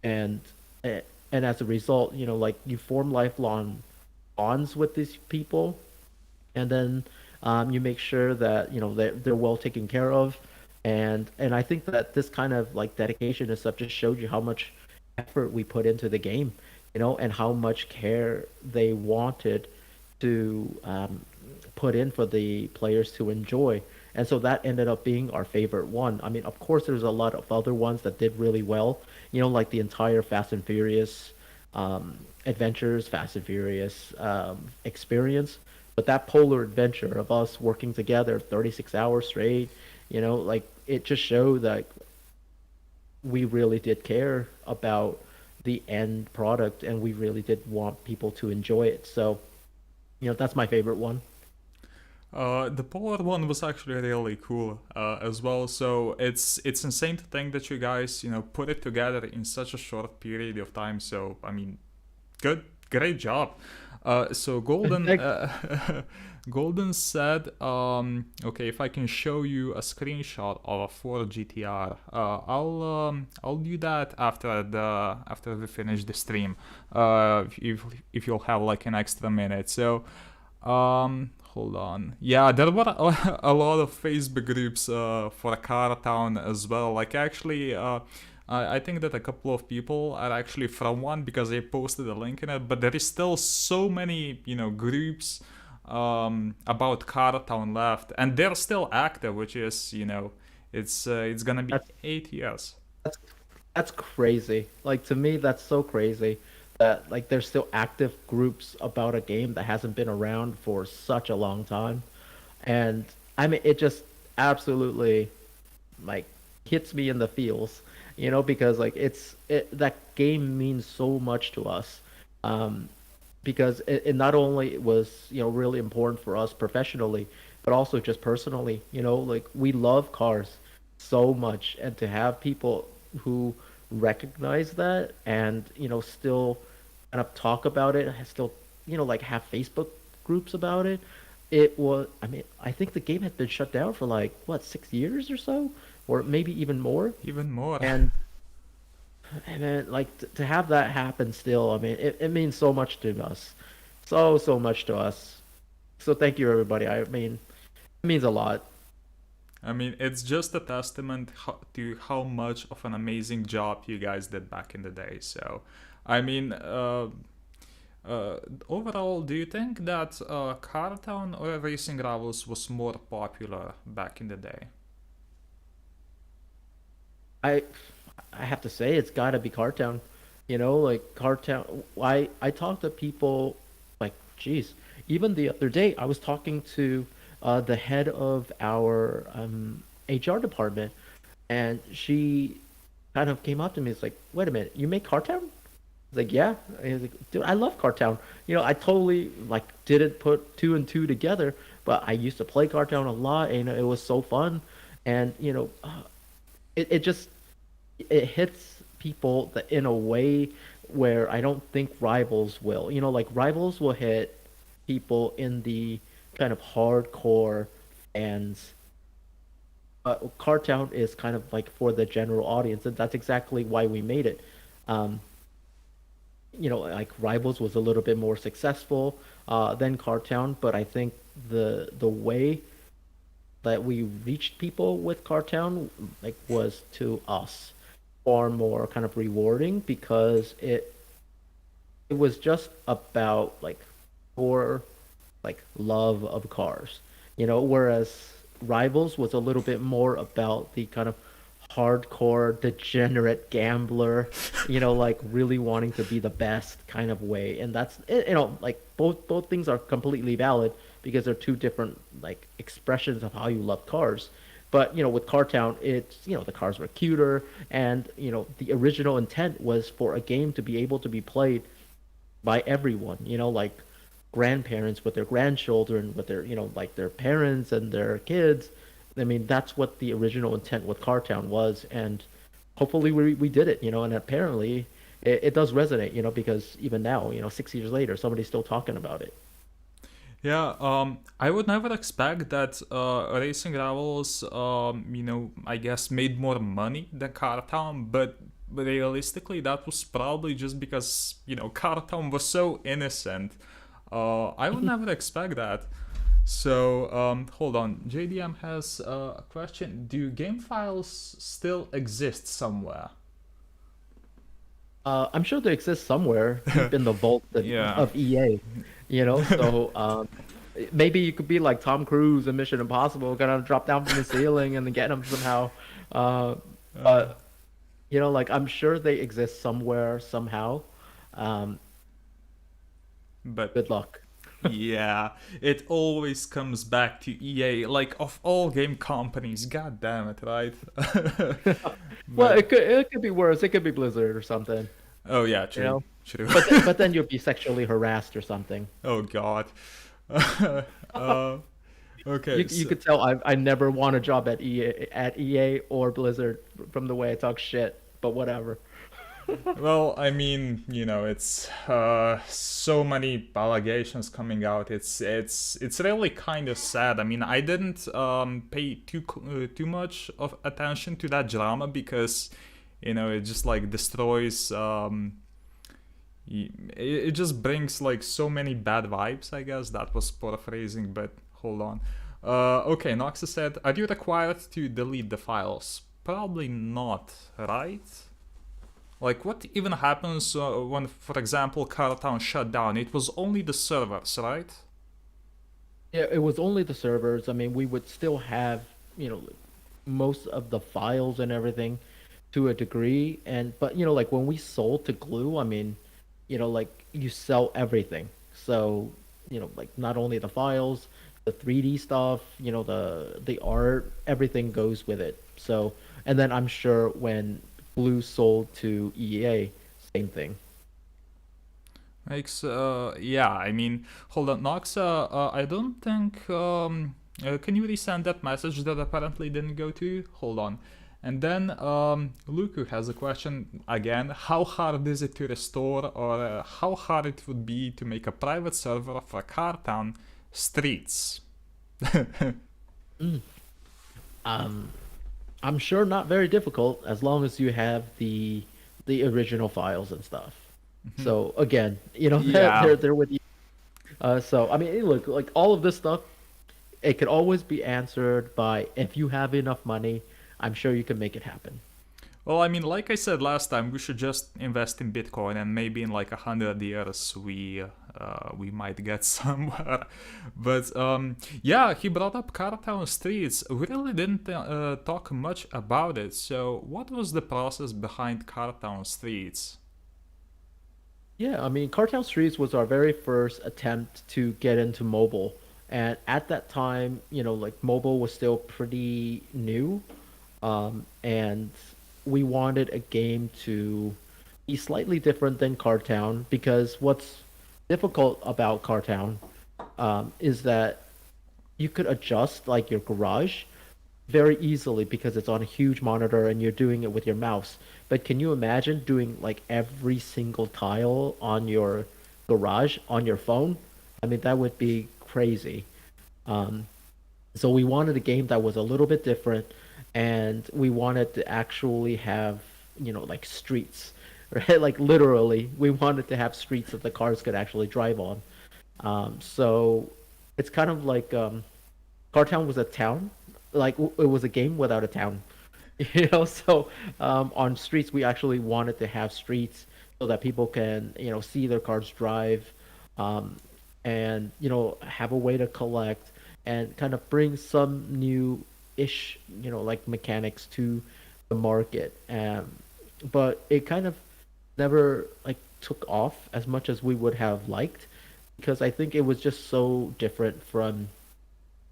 and eh, and as a result, like you form lifelong bonds with these people, and then you make sure that they're well taken care of, and I think that this kind of like dedication and stuff just showed you how much effort we put into the game, and how much care they wanted to put in for the players to enjoy. And so that ended up being our favorite one. I mean, of course, there's a lot of other ones that did really well, like the entire Fast and Furious adventures, Fast and Furious experience. But that polar adventure of us working together 36 hours straight, like it just showed that we really did care about the end product and we really did want people to enjoy it. So, that's my favorite one. The polar one was actually really cool as well. So it's insane to think that you guys put it together in such a short period of time. So I mean, great job. So Golden Golden said, okay, if I can show you a screenshot of a Ford GTR, I'll do that after we finish the stream. If you'll have like an extra minute. So hold on. Yeah, there were a lot of Facebook groups for Car Town as well. Like actually, I think that a couple of people are actually from one because they posted a link in it. But there is still so many groups about Car Town left, and they're still active, which is it's gonna be That's 8 years. that's that's crazy. Like to me, that's so crazy that like there's still active groups about a game that hasn't been around for such a long time. And I mean, it just absolutely like hits me in the feels, because like that game means so much to us. Um, because it not only was, really important for us professionally, but also just personally, like we love cars so much and to have people who recognize that and, still kind of talk about it, still, like have Facebook groups about it. I mean, I think the game had been shut down for like, what, 6 years or so, or maybe even more. Even more. And and then, like, to have that happen still, I mean, it means so much to us. So much to us. So thank you, everybody. I mean, it means a lot. I mean, it's just a testament to how much of an amazing job you guys did back in the day. So, I mean, overall, do you think that Car Town or Racing Rivals was more popular back in the day? I I have to say it's got to be Cartown. Like Cartown. I talk to people like, geez, even the other day I was talking to the head of our HR department, and she kind of came up to me. It's like, wait a minute, you make Cartown? I was like, yeah. And he's like, dude, I love Cartown. I totally like didn't put two and two together, but I used to play Cartown a lot, and it was so fun. And it just it hits people that in a way where I don't think Rivals will. Like Rivals will hit people in the kind of hardcore fans. Cartown is kind of like for the general audience, and that's exactly why we made it. Um, like Rivals was a little bit more successful than Cartown, but I think the way that we reached people with Cartown like was to us far more kind of rewarding because it was just about like pure like love of cars, whereas Rivals was a little bit more about the kind of hardcore degenerate gambler, like really wanting to be the best kind of way. And that's like both things are completely valid because they're two different like expressions of how you love cars. But with Cartown, it's the cars were cuter, and the original intent was for a game to be able to be played by everyone. Like grandparents with their grandchildren, with their like their parents and their kids. I mean, that's what the original intent with Cartown was, and hopefully we did it. And apparently it does resonate. Because even now, 6 years later, somebody's still talking about it. Yeah, I would never expect that Racing Rivals, I guess made more money than Cartown, but realistically, that was probably just because, Cartown was so innocent. I would never expect that. So, hold on. JDM has a question. Do game files still exist somewhere? I'm sure they exist somewhere deep in the vault Yeah. of EA, you know. So maybe you could be like Tom Cruise in Mission Impossible, gonna drop down from the ceiling and then get him somehow. Uh, Uh, but you know, like I'm sure they exist somewhere somehow. Um, but good luck. yeah, it always comes back to EA. Like of all game companies, god damn it, right? Well, But it could be worse. It could be Blizzard or something, oh yeah, you true, know. true. But then you'll be sexually harassed or something. Oh god. uh, okay, You so could tell I never want a job at EA or Blizzard from the way I talk shit. But whatever. well, I mean, you know, it's so many allegations coming out. It's really kind of sad. I mean, I didn't pay too much of attention to that drama because, you know, it just like destroys. It just brings like so many bad vibes. I guess that was paraphrasing, but hold on. Okay, Noxus said, "Are you required to delete the files?" Probably not, right? Like, what even happens when, for example, Cartown shut down? It was only the servers, right? Yeah, it was only the servers. I mean, we would still have, you know, most of the files and everything to a degree. And but you know, like when we sold to Glue, I mean, you know, like you sell everything. So, you know, like not only the files, the 3D stuff, you know, the art, everything goes with it. So, and then I'm sure when Glue sold to EA, same thing. Makes, yeah, I mean, hold on, Nox, I don't think, can you resend that message that apparently didn't go to you? Hold on. And then, Luku has a question again, how hard is it to restore, or how hard it would be to make a private server for Cartown Streets? Mm. Um, I'm sure not very difficult as long as you have the original files and stuff. So again, you know, Yeah. they're with you. So I mean, look, like all of this stuff, it could always be answered by if you have enough money, I'm sure you can make it happen. Well, I mean, like I said last time, we should just invest in Bitcoin, and maybe in like 100 years we might get somewhere. But yeah, he brought up Cartown Streets. We really didn't talk much about it. So, what was the process behind Cartown Streets? Yeah, I mean, Cartown Streets was our very first attempt to get into mobile. And at that time, you know, like mobile was still pretty new. And we wanted a game to be slightly different than Cartown because what's difficult about Cartown is that you could adjust like your garage very easily because it's on a huge monitor and you're doing it with your mouse. But can you imagine doing like every single tile on your garage on your phone? I mean, that would be crazy. Um, so we wanted a game that was a little bit different, and we wanted to actually have, you know, like streets, right? Like literally, we wanted to have streets that the cars could actually drive on. So it's kind of like Cartown was a town, like it was a game without a town, you know. So on streets, we actually wanted to have streets so that people can, you know, see their cars drive, um, and you know, have a way to collect and kind of bring some new ish, you know, like mechanics to the market. But it kind of never like took off as much as we would have liked because I think it was just so different from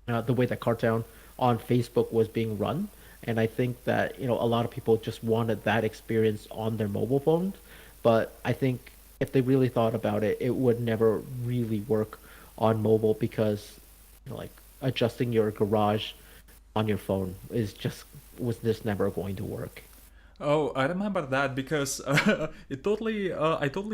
the way that Cartown on Facebook was being run. And I think that, you know, a lot of people just wanted that experience on their mobile phones. But I think if they really thought about it, it would never really work on mobile because, you know, like adjusting your garage on your phone is just was just never going to work. Oh, I remember that because I totally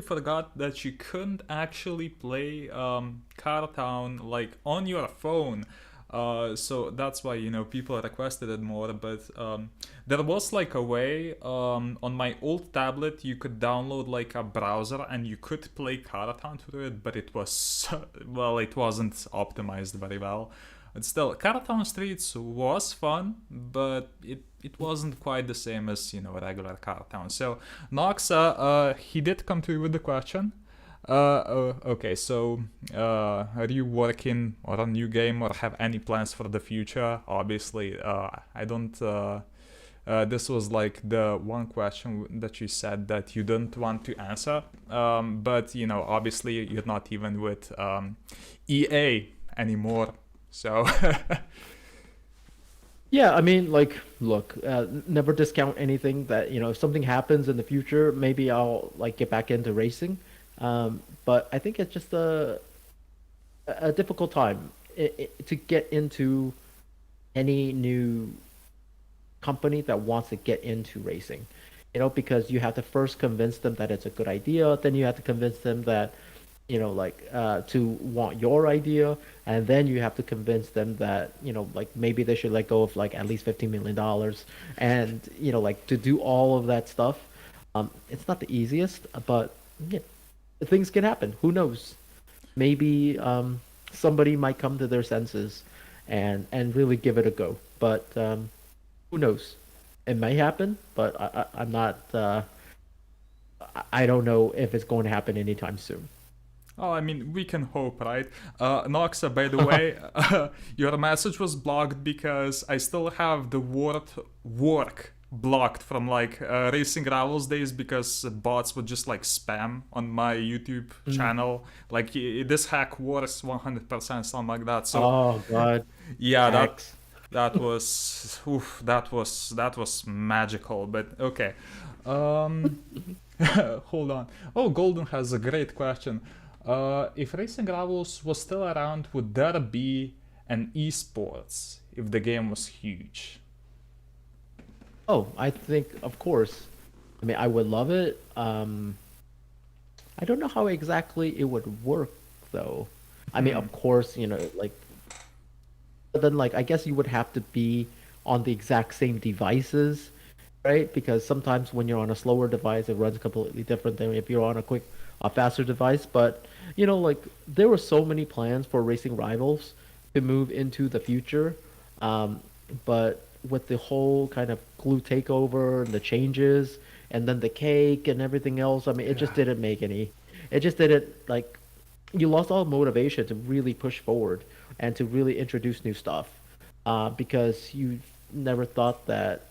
forgot that you couldn't actually play Cartown like on your phone. So that's why, you know, people requested it more. But there was like a way on my old tablet you could download like a browser and you could play Cartown through it, but it was well, it wasn't optimized very well. But still, Cartown Streets was fun, but it wasn't quite the same as, you know, regular Cartown. So Noxa, he did come through with the question. Okay, so are you working on a new game or have any plans for the future? Obviously, I don't. This was like the one question that you said that you don't want to answer. But you know, obviously, you're not even with EA anymore. So Yeah, I mean, like, look, never discount anything that, if something happens in the future, maybe I'll like get back into racing. But I think it's just a difficult time to get into any new company that wants to get into racing, because you have to first convince them that it's a good idea, then you have to convince them that, to want your idea, and then you have to convince them that, like maybe they should let go of like at least $15 million, and like to do all of that stuff. It's not the easiest, but yeah, things can happen. Who knows? Maybe somebody might come to their senses and really give it a go. But who knows? It may happen, but I'm not. I don't know if it's going to happen anytime soon. oh, I mean, we can hope, right? Noxa, by the way, your message was blocked because I still have the word work blocked from like Racing Rivals days because bots would just like spam on my YouTube channel. Like this hack works 100%, something like that. So Oh God, yeah, X. that was oof, that was magical. But okay. Um, hold on. Oh, Golden has a great question. If Racing Rivals was still around, would there be an esports if the game was huge? Oh, I think of course. I mean, I would love it. I don't know how exactly it would work though. I mean, of course, like, but then like I guess you would have to be on the exact same devices, right? Because sometimes when you're on a slower device, it runs completely different than if you're on a faster device. But like there were so many plans for Racing Rivals to move into the future, but with the whole kind of glue takeover and the changes, and then the cake and everything else, I mean, it just Yeah. didn't make any. It just didn't like you lost all motivation to really push forward and to really introduce new stuff, because you never thought that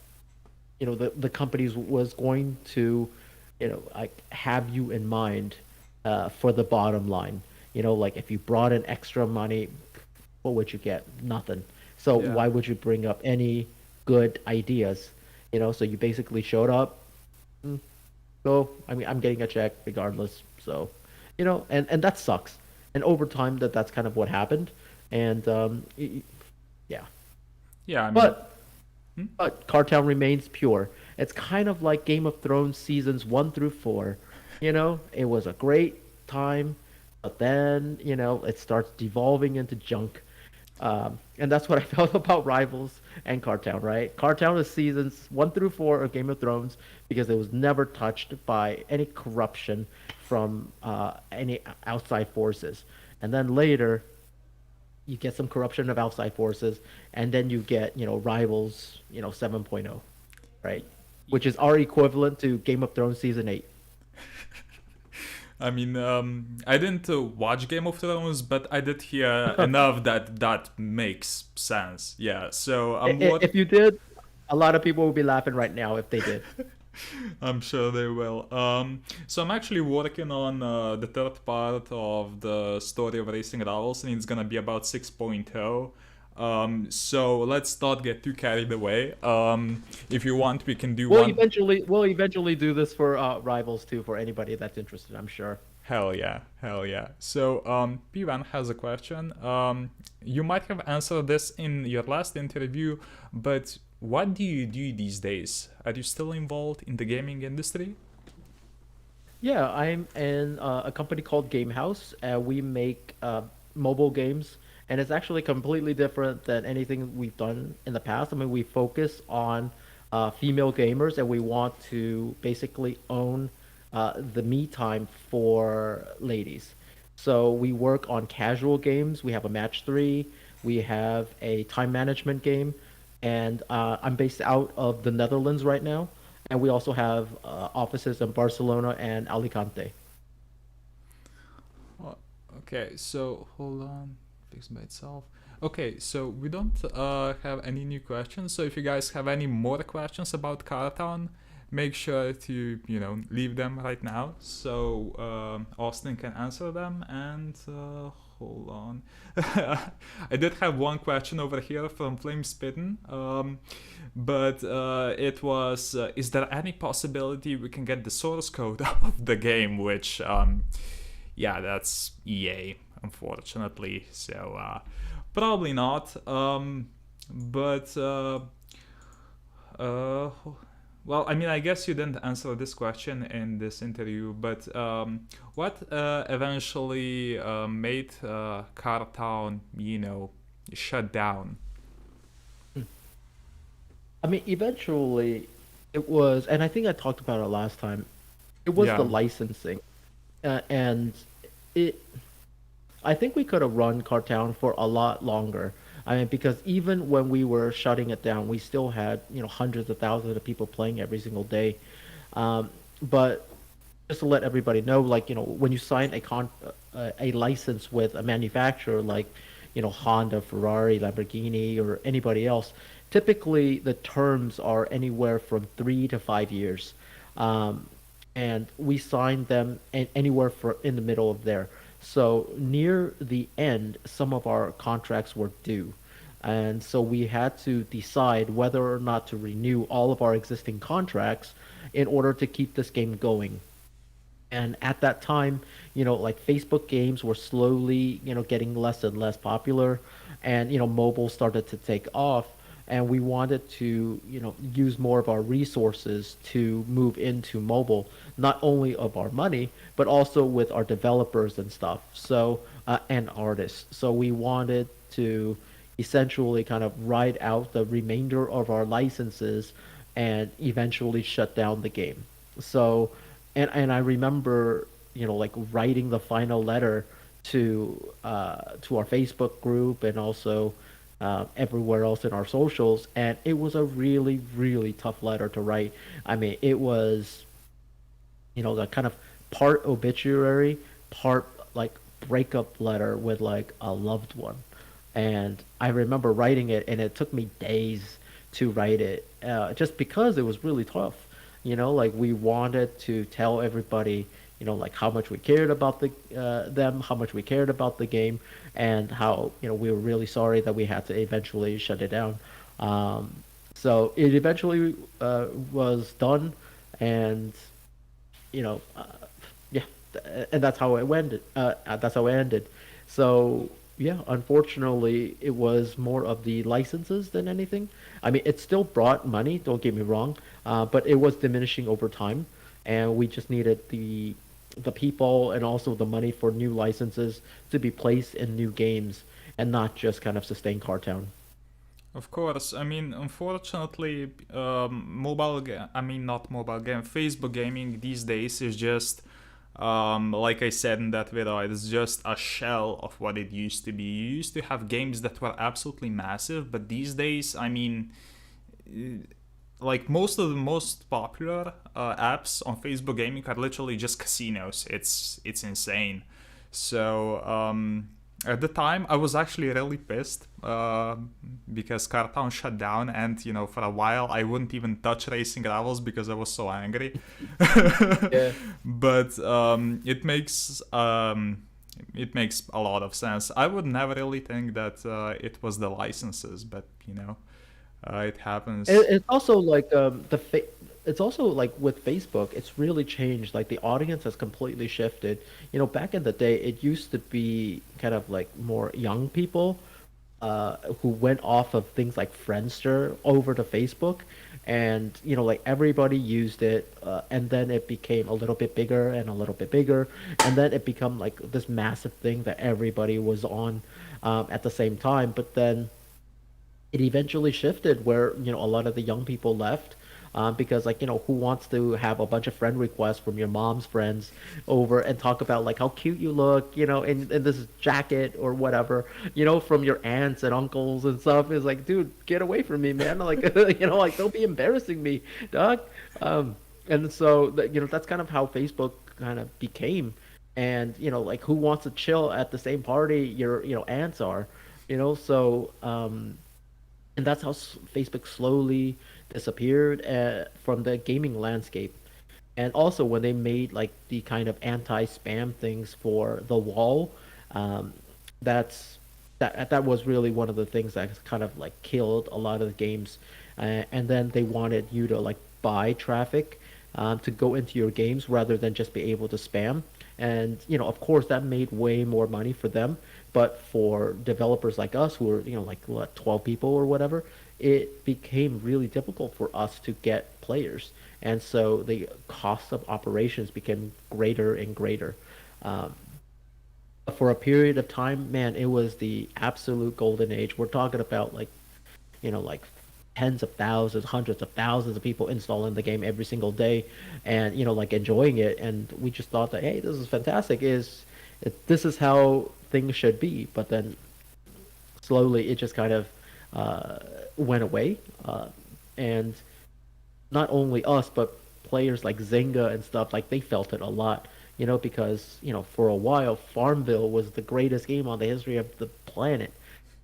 the companies was going to like have you in mind for the bottom line. Like if you brought in extra money, what would you get? Nothing. So Yeah. why would you bring up any good ideas? So you basically showed up. So I mean, I'm getting a check regardless. So and that sucks. And over time, that's kind of what happened. And yeah, Yeah, I mean, but Cartown remains pure. It's kind of like Game of Thrones seasons 1 through 4. It was a great time, but then it starts devolving into junk. And that's what I felt about Rivals and Cartown, right? Cartown is seasons 1 through 4 of Game of Thrones because it was never touched by any corruption from any outside forces. And then later, you get some corruption of outside forces, and then you get, Rivals, 7.0, right? Which is our equivalent to Game of Thrones season 8. I mean, I didn't watch Game of Thrones, but I did hear enough that that makes sense. Yeah, so If you did, a lot of people would be laughing right now if they did. I'm sure they will. So I'm actually working on the third part of the story of Racing Rivals, and it's gonna be about 6.0. So let's not get too carried away. If you want, we can do one. We'll eventually do this for Rivals too for anybody that's interested, I'm sure. Hell yeah, hell yeah. So, P1 has a question. You might have answered this in your last interview, but what do you do these days? Are you still involved in the gaming industry? Yeah, I'm in a company called Gamehouse. We make mobile games, and it's actually completely different than anything we've done in the past. I mean, we focus on female gamers, and we want to basically own the me time for ladies. So we work on casual games. We have a match 3. We have a time management game, and I'm based out of the Netherlands right now. And we also have offices in Barcelona and Alicante. Oh, okay, so hold on. Fix by itself. Okay, so we don't have any new questions. So if you guys have any more questions about Cartown, make sure to leave them right now so Austin can answer them. And hold on, I did have one question over here from Flame Spitten, but it was, is there any possibility we can get the source code of the game? Which yeah, that's EA, unfortunately. So probably not. But well, I mean, I guess you didn't answer this question in this interview. But what eventually made Cartown, shut down? I mean, eventually it was, and I think I talked about it last time. It was the Yeah. licensing, and it. I think we could have run Cartown for a lot longer. I mean, because even when we were shutting it down, we still had hundreds of thousands of people playing every single day. But just to let everybody know, like when you sign a license with a manufacturer like Honda, Ferrari, Lamborghini, or anybody else, typically the terms are anywhere from 3 to 5 years, um, and we signed them anywhere for in the middle of there. So near the end, some of our contracts were due. And so we had to decide whether or not to renew all of our existing contracts in order to keep this game going. And at that time, like Facebook games were slowly, getting less and less popular, and mobile started to take off, and we wanted to, use more of our resources to move into mobile, not only of our money, but also with our developers and stuff. So, and artists. So we wanted to essentially kind of ride out the remainder of our licenses and eventually shut down the game. So, and I remember, like writing the final letter to our Facebook group and also everywhere else in our socials, and it was a really really tough letter to write. I mean, it was the kind of part obituary, part like breakup letter with like a loved one. And I remember writing it, and it took me days to write it, just because it was really tough. Like we wanted to tell everybody, like how much we cared about them, how much we cared about the game, and how we were really sorry that we had to eventually shut it down. Um, so it eventually was done, and you know, uh, yeah, and that's how it ended. That's how it ended. So yeah, unfortunately, it was more of the licenses than anything. I mean, it still brought money. Don't get me wrong, but it was diminishing over time, and we just needed the people and also the money for new licenses to be placed in new games and not just kind of sustain Cartown. Of course, I mean, unfortunately, I mean, not mobile game, Facebook gaming these days is just, like I said in that video, it's just a shell of what it used to be. You used to have games that were absolutely massive, but these days, I mean, uh, like most of the most popular apps on Facebook gaming are literally just casinos. It's insane. So at the time, I was actually really pissed because Cartown shut down, and for a while I wouldn't even touch Racing Rivals because I was so angry. Yeah. But it makes a lot of sense. I would never really think that it was the licenses, but it happens. It's also like it's also like with Facebook, it's really changed. Like the audience has completely shifted. Back in the day, it used to be kind of like more young people who went off of things like Friendster over to Facebook, and like everybody used it, and then it became a little bit bigger and a little bit bigger, and then it become like this massive thing that everybody was on at the same time. But then it eventually shifted where a lot of the young people left, because like who wants to have a bunch of friend requests from your mom's friends over and talk about like how cute you look, in this jacket or whatever, from your aunts and uncles and stuff. Is like, dude, get away from me, man. Like, like don't be embarrassing me, dog. And so that's kind of how Facebook kind of became. And like who wants to chill at the same party your aunts are, so and that's how Facebook slowly disappeared from the gaming landscape. And also when they made like the kind of anti-spam things for the wall, um, that was really one of the things that kind of like killed a lot of the games. And then they wanted you to like buy traffic to go into your games rather than just be able to spam. And of course, that made way more money for them. But for developers like us, who are like what, 12 people or whatever, it became really difficult for us to get players, and so the cost of operations became greater and greater. Um, for a period of time, man, it was the absolute golden age. We're talking about like like tens of thousands, hundreds of thousands of people installing the game every single day, and like enjoying it. And we just thought that, hey, this is fantastic. This is how things should be. But then slowly, it just kind of uh, went away. And not only us, but players like Zynga and stuff, like they felt it a lot. Because for a while, Farmville was the greatest game on the history of the planet.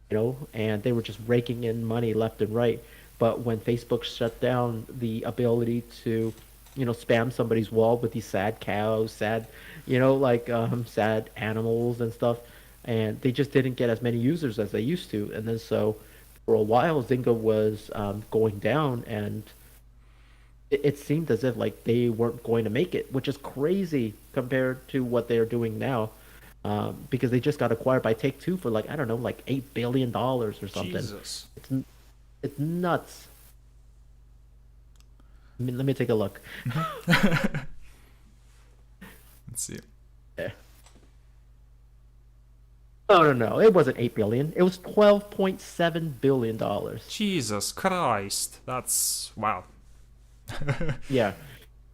And they were just raking in money left and right. But when Facebook shut down the ability to, spam somebody's wall with these sad cows, sad, like sad animals and stuff, and they just didn't get as many users as they used to. And then so for a while, Zynga was going down, and it seemed as if like they weren't going to make it, which is crazy compared to what they're doing now. Because they just got acquired by Take Two for like, I don't know, like $8 billion or something. Jesus. It's nuts. I mean, let me take a look. Let's see. Yeah. Oh no, it wasn't 8 billion. It was $12.7 billion. Jesus Christ. That's wow. Yeah,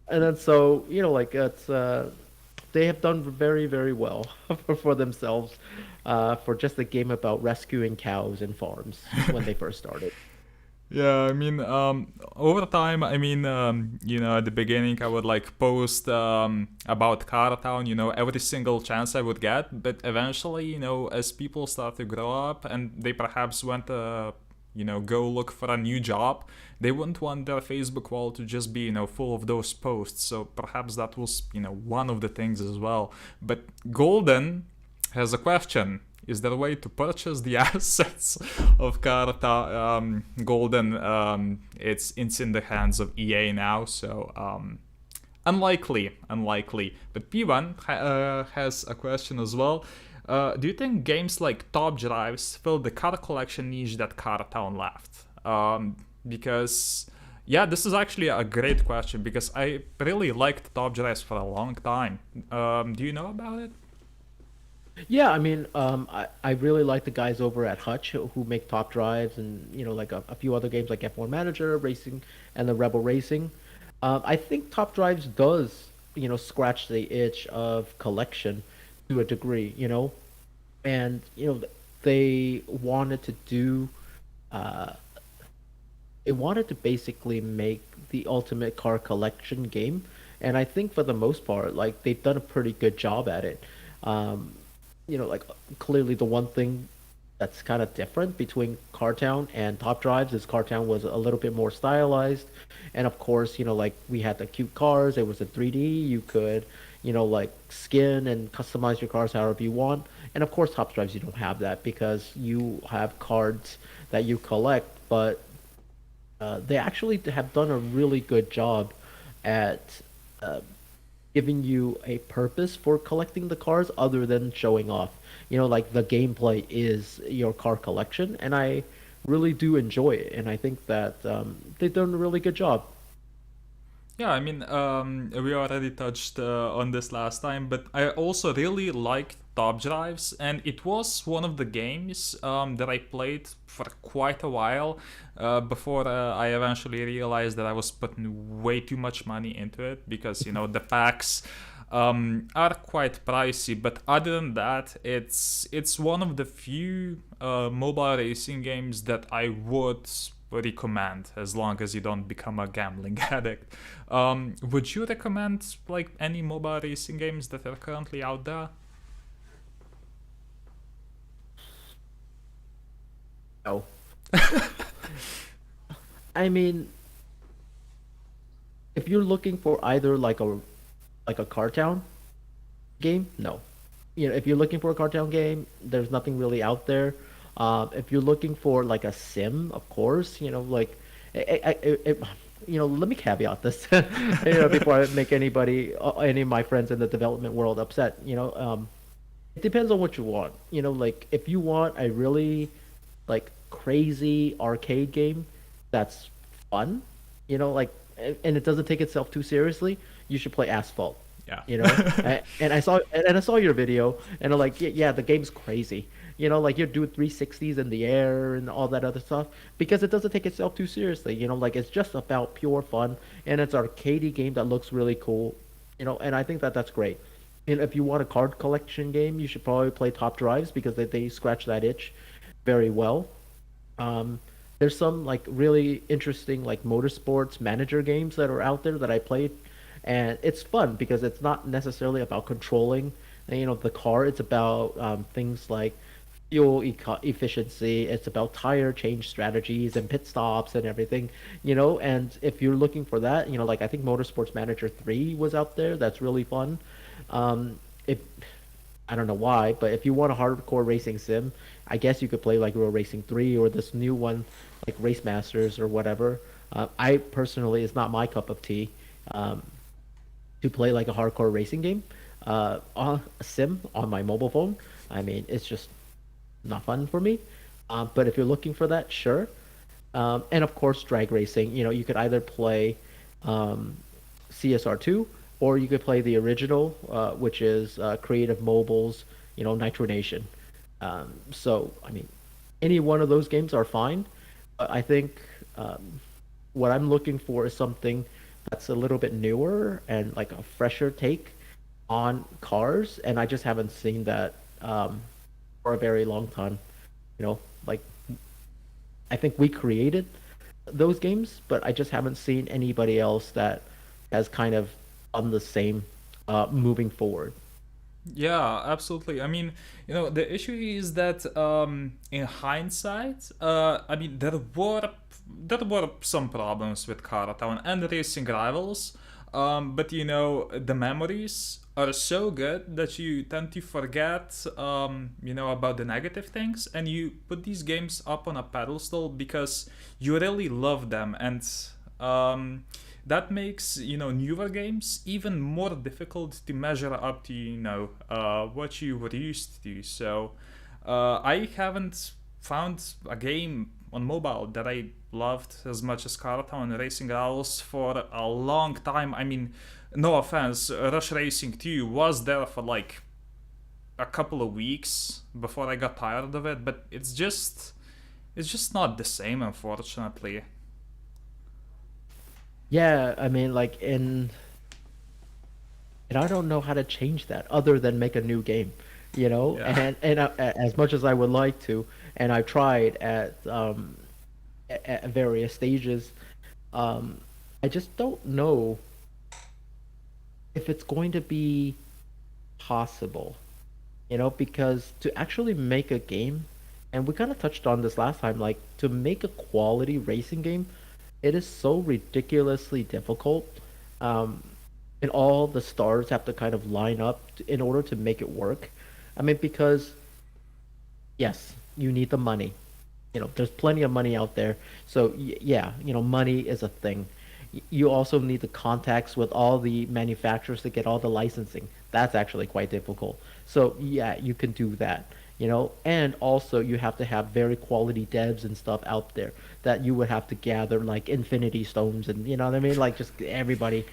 and then so like it's they have done very very well for themselves for just a game about rescuing cows and farms when they first started. Yeah, I mean, over time, I mean, at the beginning, I would like post about Cartown, every single chance I would get. But eventually, as people start to grow up and they perhaps want to, go look for a new job, they wouldn't want their Facebook wall to just be, full of those posts. So perhaps that was, one of the things as well. But Golden has a question. Is there a way to purchase the assets of Carta Golden? It's in the hands of EA now, so unlikely. But P1 has a question as well. Do you think games like Top Drives fill the car collection niche that Cartown left? Because, yeah, this is actually a great question because I really liked Top Drives for a long time. Do you know about it? Yeah, I mean, I really like the guys over at Hutch who make Top Drives and like a few other games like F1 Manager, Racing, and the Rebel Racing. I think Top Drives does scratch the itch of collection to a degree, and they wanted to do, uh, they wanted to basically make the ultimate car collection game, and I think for the most part, like they've done a pretty good job at it. Um, like clearly the one thing that's kind of different between Cartown and Top Drives is Cartown was a little bit more stylized, and of course, like we had the cute cars. It was a 3D. You could, like skin and customize your cars however you want. And of course, Top Drives you don't have that because you have cards that you collect. But they actually have done a really good job at uh, giving you a purpose for collecting the cars other than showing off. Like the gameplay is your car collection, and I really do enjoy it. And I think that they've done a really good job. Yeah, I mean, we already touched on this last time, but I also really liked top drives, and it was one of the games that I played for quite a while before I eventually realized that I was putting way too much money into it, because the packs are quite pricey. But other than that, it's one of the few mobile racing games that I would recommend, as long as you don't become a gambling addict. Would you recommend like any mobile racing games that are currently out there? No. I mean, if you're looking for either like a car town game, no. If you're looking for a car town game, there's nothing really out there. If you're looking for like a sim, of course, like let me caveat this, before I make any of my friends in the development world upset. It depends on what you want. Like if you want a really like crazy arcade game that's fun, like, and it doesn't take itself too seriously, you should play Asphalt. Yeah. And I saw your video, and I'm like, yeah, the game's crazy. Like you do 360s in the air and all that other stuff, because it doesn't take itself too seriously. Like it's just about pure fun, and it's an arcadey game that looks really cool. And I think that that's great. And if you want a card collection game, you should probably play Top Drives, because they scratch that itch very well. There's some like really interesting like motorsports manager games that are out there that I played, and it's fun because it's not necessarily about controlling, the car. It's about things like fuel efficiency. It's about tire change strategies and pit stops and everything. And if you're looking for that, like I think Motorsports Manager 3 was out there. That's really fun. If I don't know why, but if you want a hardcore racing sim, I guess you could play like Real Racing 3 or this new one, like Race Masters or whatever. I personally, it's not my cup of tea to play like a hardcore racing game on a sim on my mobile phone. I mean, it's just not fun for me. But if you're looking for that, sure. And of course, drag racing. You could either play CSR2, or you could play the original, which is Creative Mobile's, Nitro Nation. So, I mean, any one of those games are fine. But I think what I'm looking for is something that's a little bit newer and like a fresher take on cars, and I just haven't seen that for a very long time. Like I think we created those games, but I just haven't seen anybody else that has kind of done the same moving forward. Yeah, absolutely. I mean, the issue is that in hindsight, I mean, there were some problems with Karatown and Racing Rivals, but the memories are so good that you tend to forget, about the negative things, and you put these games up on a pedestal because you really love them, and that makes newer games even more difficult to measure up to what you were used to. So I haven't found a game on mobile that I loved as much as Cartown and Racing Owls for a long time. I mean, no offense, Rush Racing 2 was there for like a couple of weeks before I got tired of it, but it's just not the same, unfortunately. Yeah, I mean, like and I don't know how to change that other than make a new game, Yeah. As much as I would like to, and I've tried at various stages, um, I just don't know if it's going to be possible, because to actually make a game, and we kind of touched on this last time, like to make a quality racing game, it is so ridiculously difficult. Um, and all the stars have to kind of line up in order to make it work. I mean, because yes, you need the money. There's plenty of money out there. So yeah, money is a thing. You also need the contacts with all the manufacturers to get all the licensing. That's actually quite difficult. So yeah, you can do that. And also you have to have very quality devs and stuff out there that you would have to gather like Infinity Stones and you know what I mean, like just everybody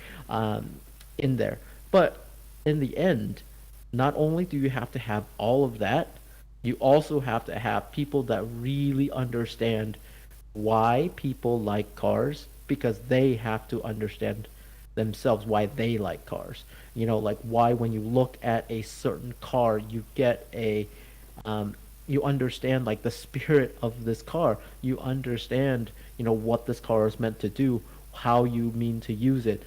in there. But in the end, not only do you have to have all of that, you also have to have people that really understand why people like cars, because they have to understand themselves why they like cars. Like why when you look at a certain car, you get you understand like the spirit of this car. You understand, what this car is meant to do, how you mean to use it,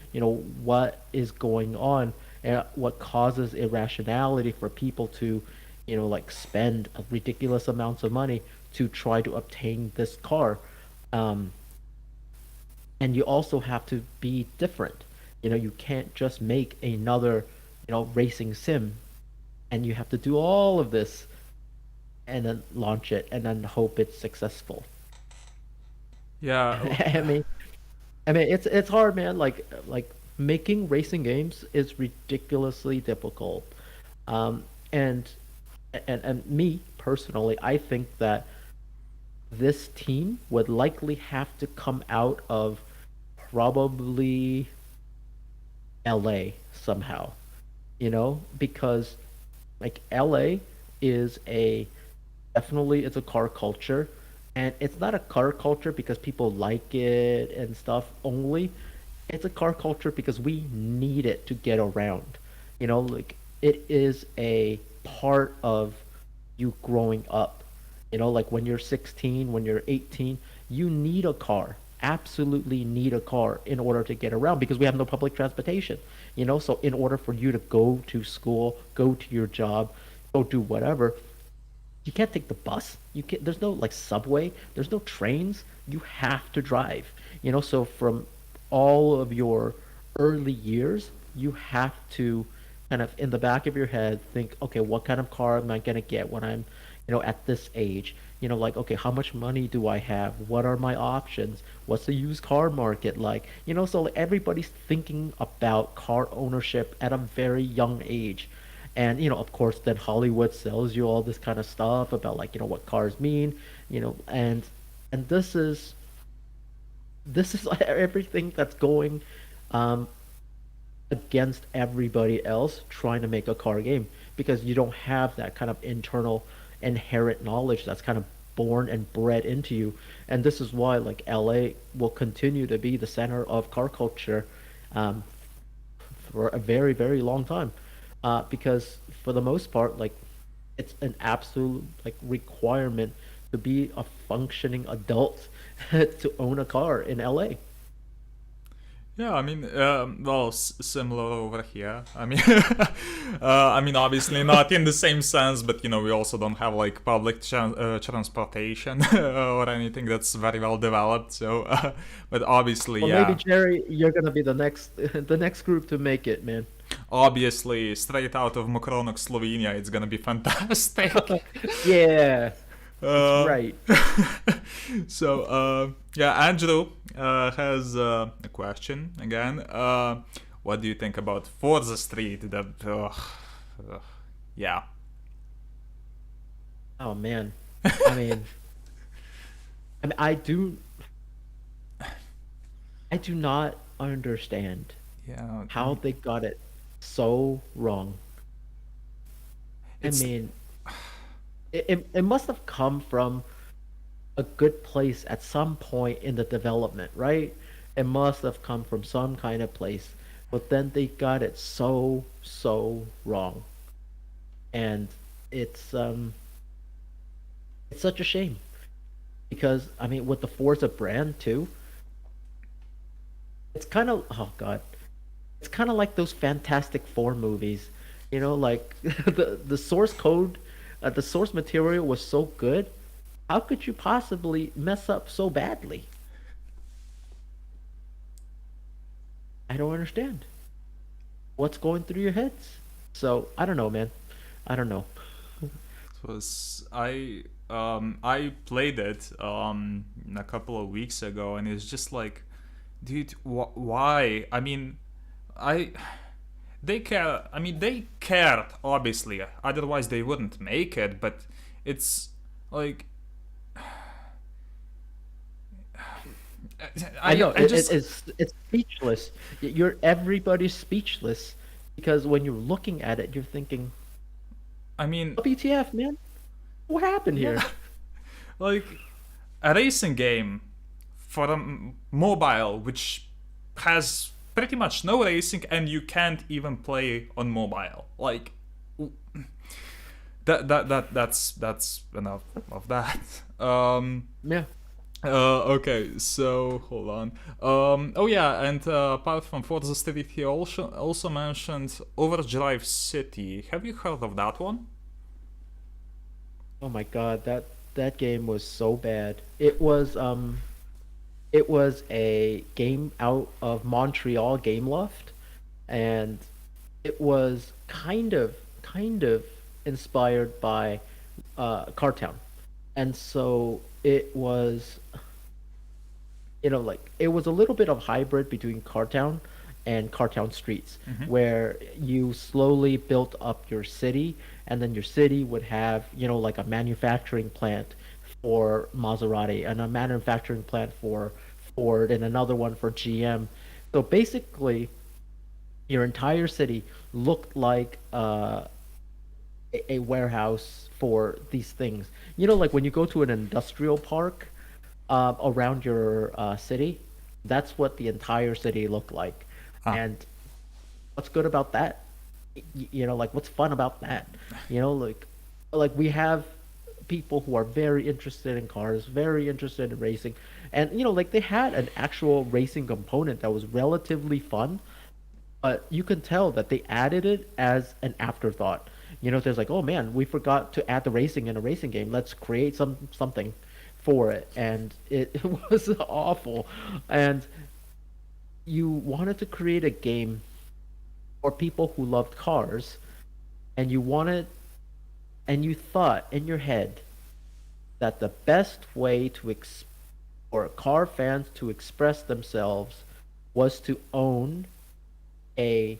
what is going on, and what causes irrationality for people to, like spend ridiculous amounts of money to try to obtain this car. Um, and you also have to be different. You can't just make another, racing sim, and you have to do all of this and then launch it and then hope it's successful. Yeah. I mean, it's hard, man. Like making racing games is ridiculously difficult. Um, and and me personally, I think that this team would likely have to come out of probably LA somehow, because like LA is a definitely it's a car culture, and it's not a car culture because people like it and stuff only. It's a car culture because we need it to get around. Like it is a part of you growing up. Like when you're 16, when you're 18, you need a car. Absolutely need a car in order to get around because we have no public transportation. So in order for you to go to school, go to your job, go do whatever, you can't take the bus. There's no like subway, there's no trains. You have to drive. So from all of your early years, you have to kind of in the back of your head think, okay, what kind of car am I gonna get when I'm, at this age? Like, okay, how much money do I have? What are my options? What's the used car market like? So like everybody's thinking about car ownership at a very young age. And, of course, then Hollywood sells you all this kind of stuff about like, what cars mean, and this is like everything that's going um against everybody else trying to make a car game because you don't have that kind of internal inherent knowledge that's kind of born and bred into you. And this is why like LA will continue to be the center of car culture um, for a very, very long time. Because for the most part, like it's an absolute like requirement to be a functioning adult to own a car in LA. Yeah, I mean, well, similar over here. I mean, I mean, obviously not in the same sense, but we also don't have like public transportation or anything that's very well developed. So, but obviously, Well, maybe yeah, Jerry, you're gonna be the next the next group to make it, man. obviously, straight out of Mokronok, Slovenia, it's gonna be fantastic. Yeah, that's Uh, right. so yeah, Andrew has a question again. What do you think about Forza Street? Yeah. Oh man, I mean, I do not understand Yeah, how they got it so wrong. I it's mean, it must have come from a good place at some point in the development, right? It must have come from some kind of place, but then they got it so, so wrong. And it's um it's such a shame because I mean with the Forza brand too, it's kind of oh god, it's kind of like those Fantastic Four movies, like the source code, the source material was so good. How could you possibly mess up so badly? I don't understand what's going through your heads. So I don't know, man. I don't know. was I played it a couple of weeks ago, and it's just like, dude, why? I mean, I they care. I mean, they cared obviously. Otherwise, they wouldn't make it. But it's like I know I just it's speechless. You're everybody's speechless because when you're looking at it, you're thinking, I mean, WTF, man? What happened here? like a racing game for a mobile which has pretty much no racing and you can't even play on mobile. Like that's enough of that. Yeah. Okay, so hold on. Oh yeah, and apart from Forza Street, he also mentioned Overdrive City. Have you heard of that one? Oh my God, that game was so bad. It was a game out of Montreal Game Loft, and it was kind of inspired by Cartown. And so it was, like it was a little bit of hybrid between Cartown and Cartown Streets, where you slowly built up your city, and then your city would have, like a manufacturing plant for Maserati and a manufacturing plant for Ford and another one for GM. So basically, your entire city looked like a warehouse for these things. Like when you go to an industrial park around your city, that's what the entire city looked like. Ah. And what's good about that? Like what's fun about that? Like we have people who are very interested in cars, very interested in racing, and like they had an actual racing component that was relatively fun, but you can tell that they added it as an afterthought. There's like, oh man, we forgot to add the racing in a racing game. Let's create something for it, and it was awful. And you wanted to create a game for people who loved cars, and you thought in your head that the best way for car fans to express themselves was to own a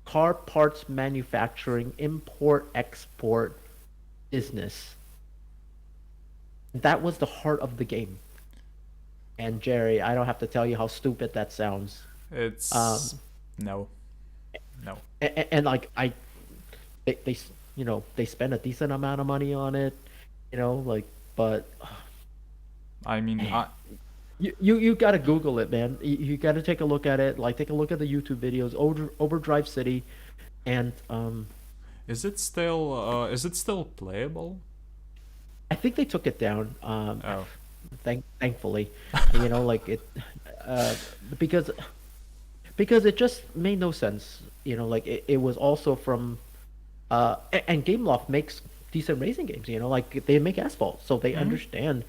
car parts manufacturing import export business. That was the heart of the game. And Jerry, I don't have to tell you how stupid that sounds. It's no. And like they spend a decent amount of money on it, like, but I mean, you got to Google it, man. You got to take a look at it. Like, take a look at the YouTube videos, Overdrive City, and is it still playable? I think they took it down. Oh. Thankfully, like it, because it just made no sense. Like it was also from, and Gameloft makes decent racing games. Like they make Asphalt, so they understand,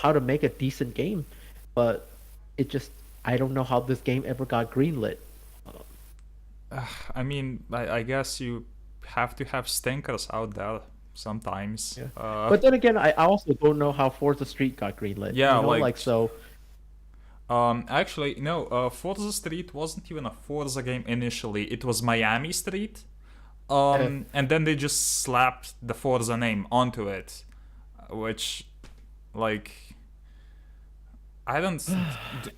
how to make a decent game. But it just, I don't know how this game ever got greenlit. I mean, I guess you have to have stinkers out there sometimes. Yeah. But then again, I also don't know how Forza Street got greenlit. Yeah, like so. Actually, no. Forza Street wasn't even a Forza game initially. It was Miami Street. And then they just slapped the Forza name onto it, which, like, I don't.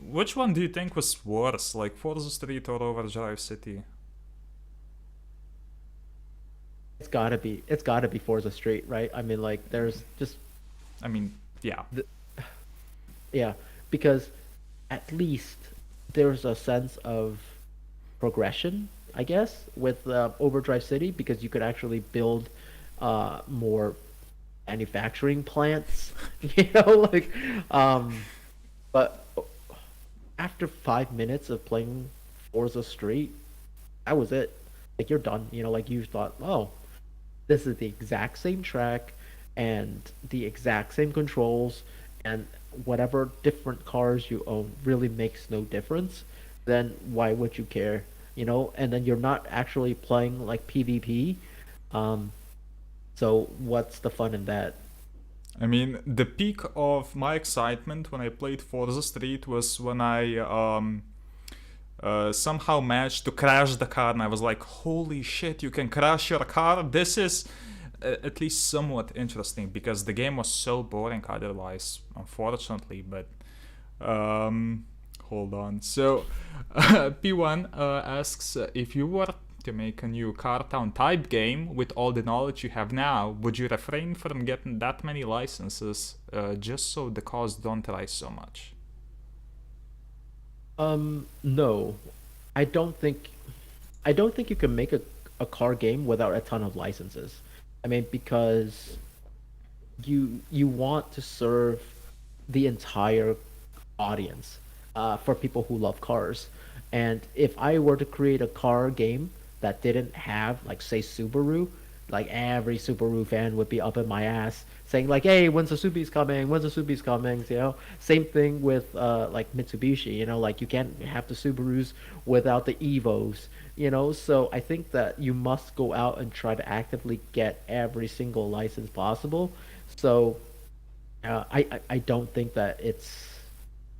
Which one do you think was worse, like Forza Street or Overdrive City? It's gotta be Forza Street, right? I mean, like, there's just. I mean, yeah. Yeah, because at least there's a sense of progression, I guess, with Overdrive City, because you could actually build more manufacturing plants, like, but after 5 minutes of playing Forza Street, that was it. Like, you're done, like you thought, oh, this is the exact same track and the exact same controls, and whatever different cars you own really makes no difference. Then why would you care? And then you're not actually playing like PvP. So what's the fun in that? I mean, the peak of my excitement when I played Forza Street was when I somehow managed to crash the car, and I was like, holy shit, you can crash your car? This is at least somewhat interesting, because the game was so boring otherwise, unfortunately. But hold on. So P1 asks, if you were to make a new Car Town type game with all the knowledge you have now, would you refrain from getting that many licenses just so the costs don't rise so much? No, I don't think you can make a car game without a ton of licenses. I mean, because you want to serve the entire audience for people who love cars. And if I were to create a car game that didn't have, like, say, Subaru, like every Subaru fan would be up in my ass saying like, "Hey, when's the Subi's coming? When's the Subi's coming?" You know, same thing with like Mitsubishi. You know, like you can't have the Subarus without the Evos. You know, so I think that you must go out and try to actively get every single license possible. So I don't think that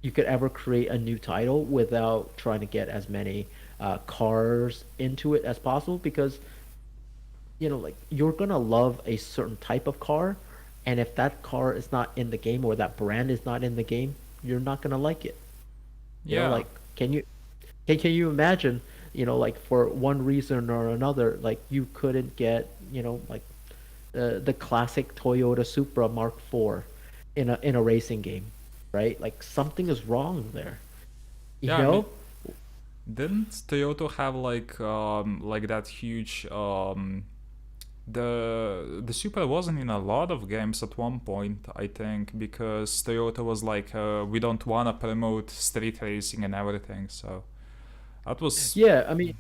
you could ever create a new title without trying to get as many cars into it as possible, because you know, like you're gonna love a certain type of car, and if that car is not in the game or that brand is not in the game, you're not gonna like it. You know, Yeah. like can you imagine, you know, like for one reason or another, like you couldn't get, you know, like the classic Toyota Supra Mark IV in a racing game, right? Like something is wrong there. You Yeah, I mean, know? didn't Toyota have like that huge the Supra wasn't in a lot of games at one point, I think, because Toyota was like, we don't wanna promote street racing and everything, so that was Yeah, I mean,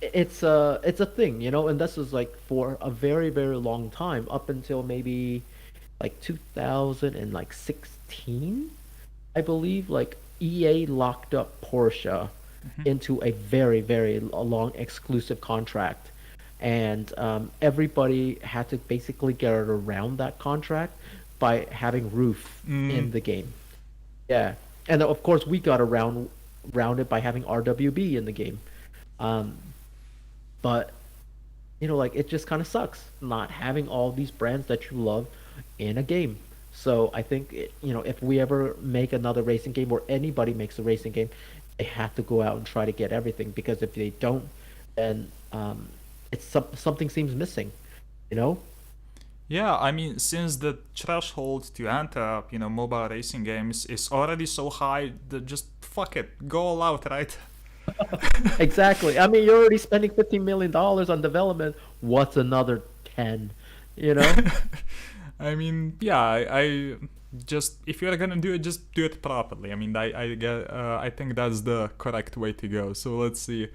it's a thing, you know, and this is like for a very, very long time, up until maybe like 2016, I believe, like EA locked up Porsche into a very, very long exclusive contract. And everybody had to basically get around that contract by having roof mm, in the game. Yeah. And of course we got around it by having RWB in the game. Um, but you know, like it just kind of sucks not having all these brands that you love in a game. So I think you know, if we ever make another racing game or anybody makes a racing game, they have to go out and try to get everything, because if they don't, then something seems missing, you know? yeah, I mean, since the threshold to enter, mobile racing games is already so high, that just fuck it, go all out, right? Exactly. I mean, you're already spending $15 million on development. What's another 10? You know? I mean, yeah, I just, if you're gonna do it, just do it properly. I mean, I think that's the correct way to go. So let's see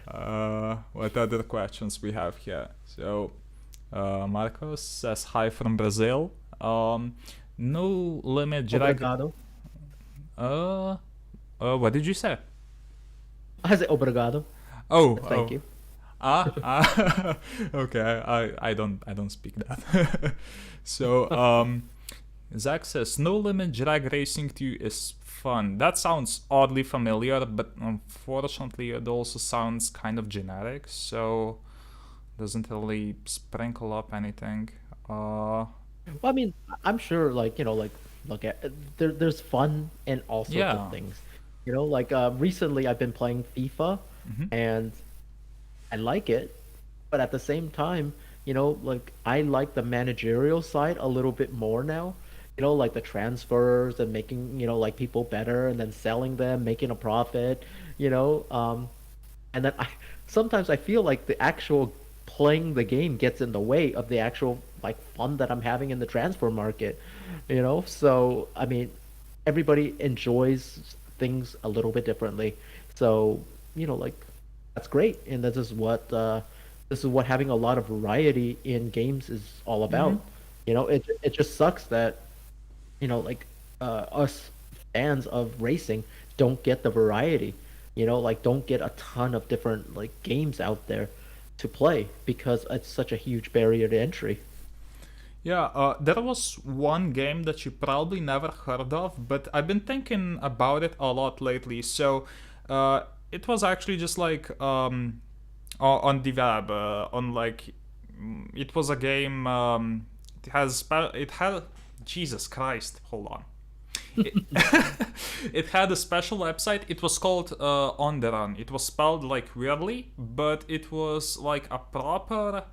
what other questions we have here. So Marcos says hi from Brazil. No limit drag. Obrigado. What did you say? I say obrigado. Oh, Thank you. Okay. I don't speak that. So Zach says no limit drag racing 2 is fun. That sounds oddly familiar, but unfortunately it also sounds kind of generic, so doesn't really sprinkle up anything. Well, I mean, I'm sure, like, you know, like, look at there's fun in all sorts Yeah. of things. You know, like recently I've been playing FIFA, and I like it, but at the same time, you know, like I like the managerial side a little bit more now. You know, like the transfers and making, you know, like people better and then selling them, making a profit, you know. And then sometimes I feel like the actual playing the game gets in the way of the actual like fun that I'm having in the transfer market, you know. So I mean, everybody enjoys things a little bit differently. So you know, like that's great, and this is what having a lot of variety in games is all about. You know, it just sucks that you know, like us fans of racing don't get the variety. You know, like don't get a ton of different like games out there to play because it's such a huge barrier to entry. Yeah, there was one game that you probably never heard of, but I've been thinking about it a lot lately. So, it was actually just like on the web, on like it was a game. It had Jesus Christ, hold on. it, it had a special website. It was called On the Run. It was spelled like weirdly, but it was like a proper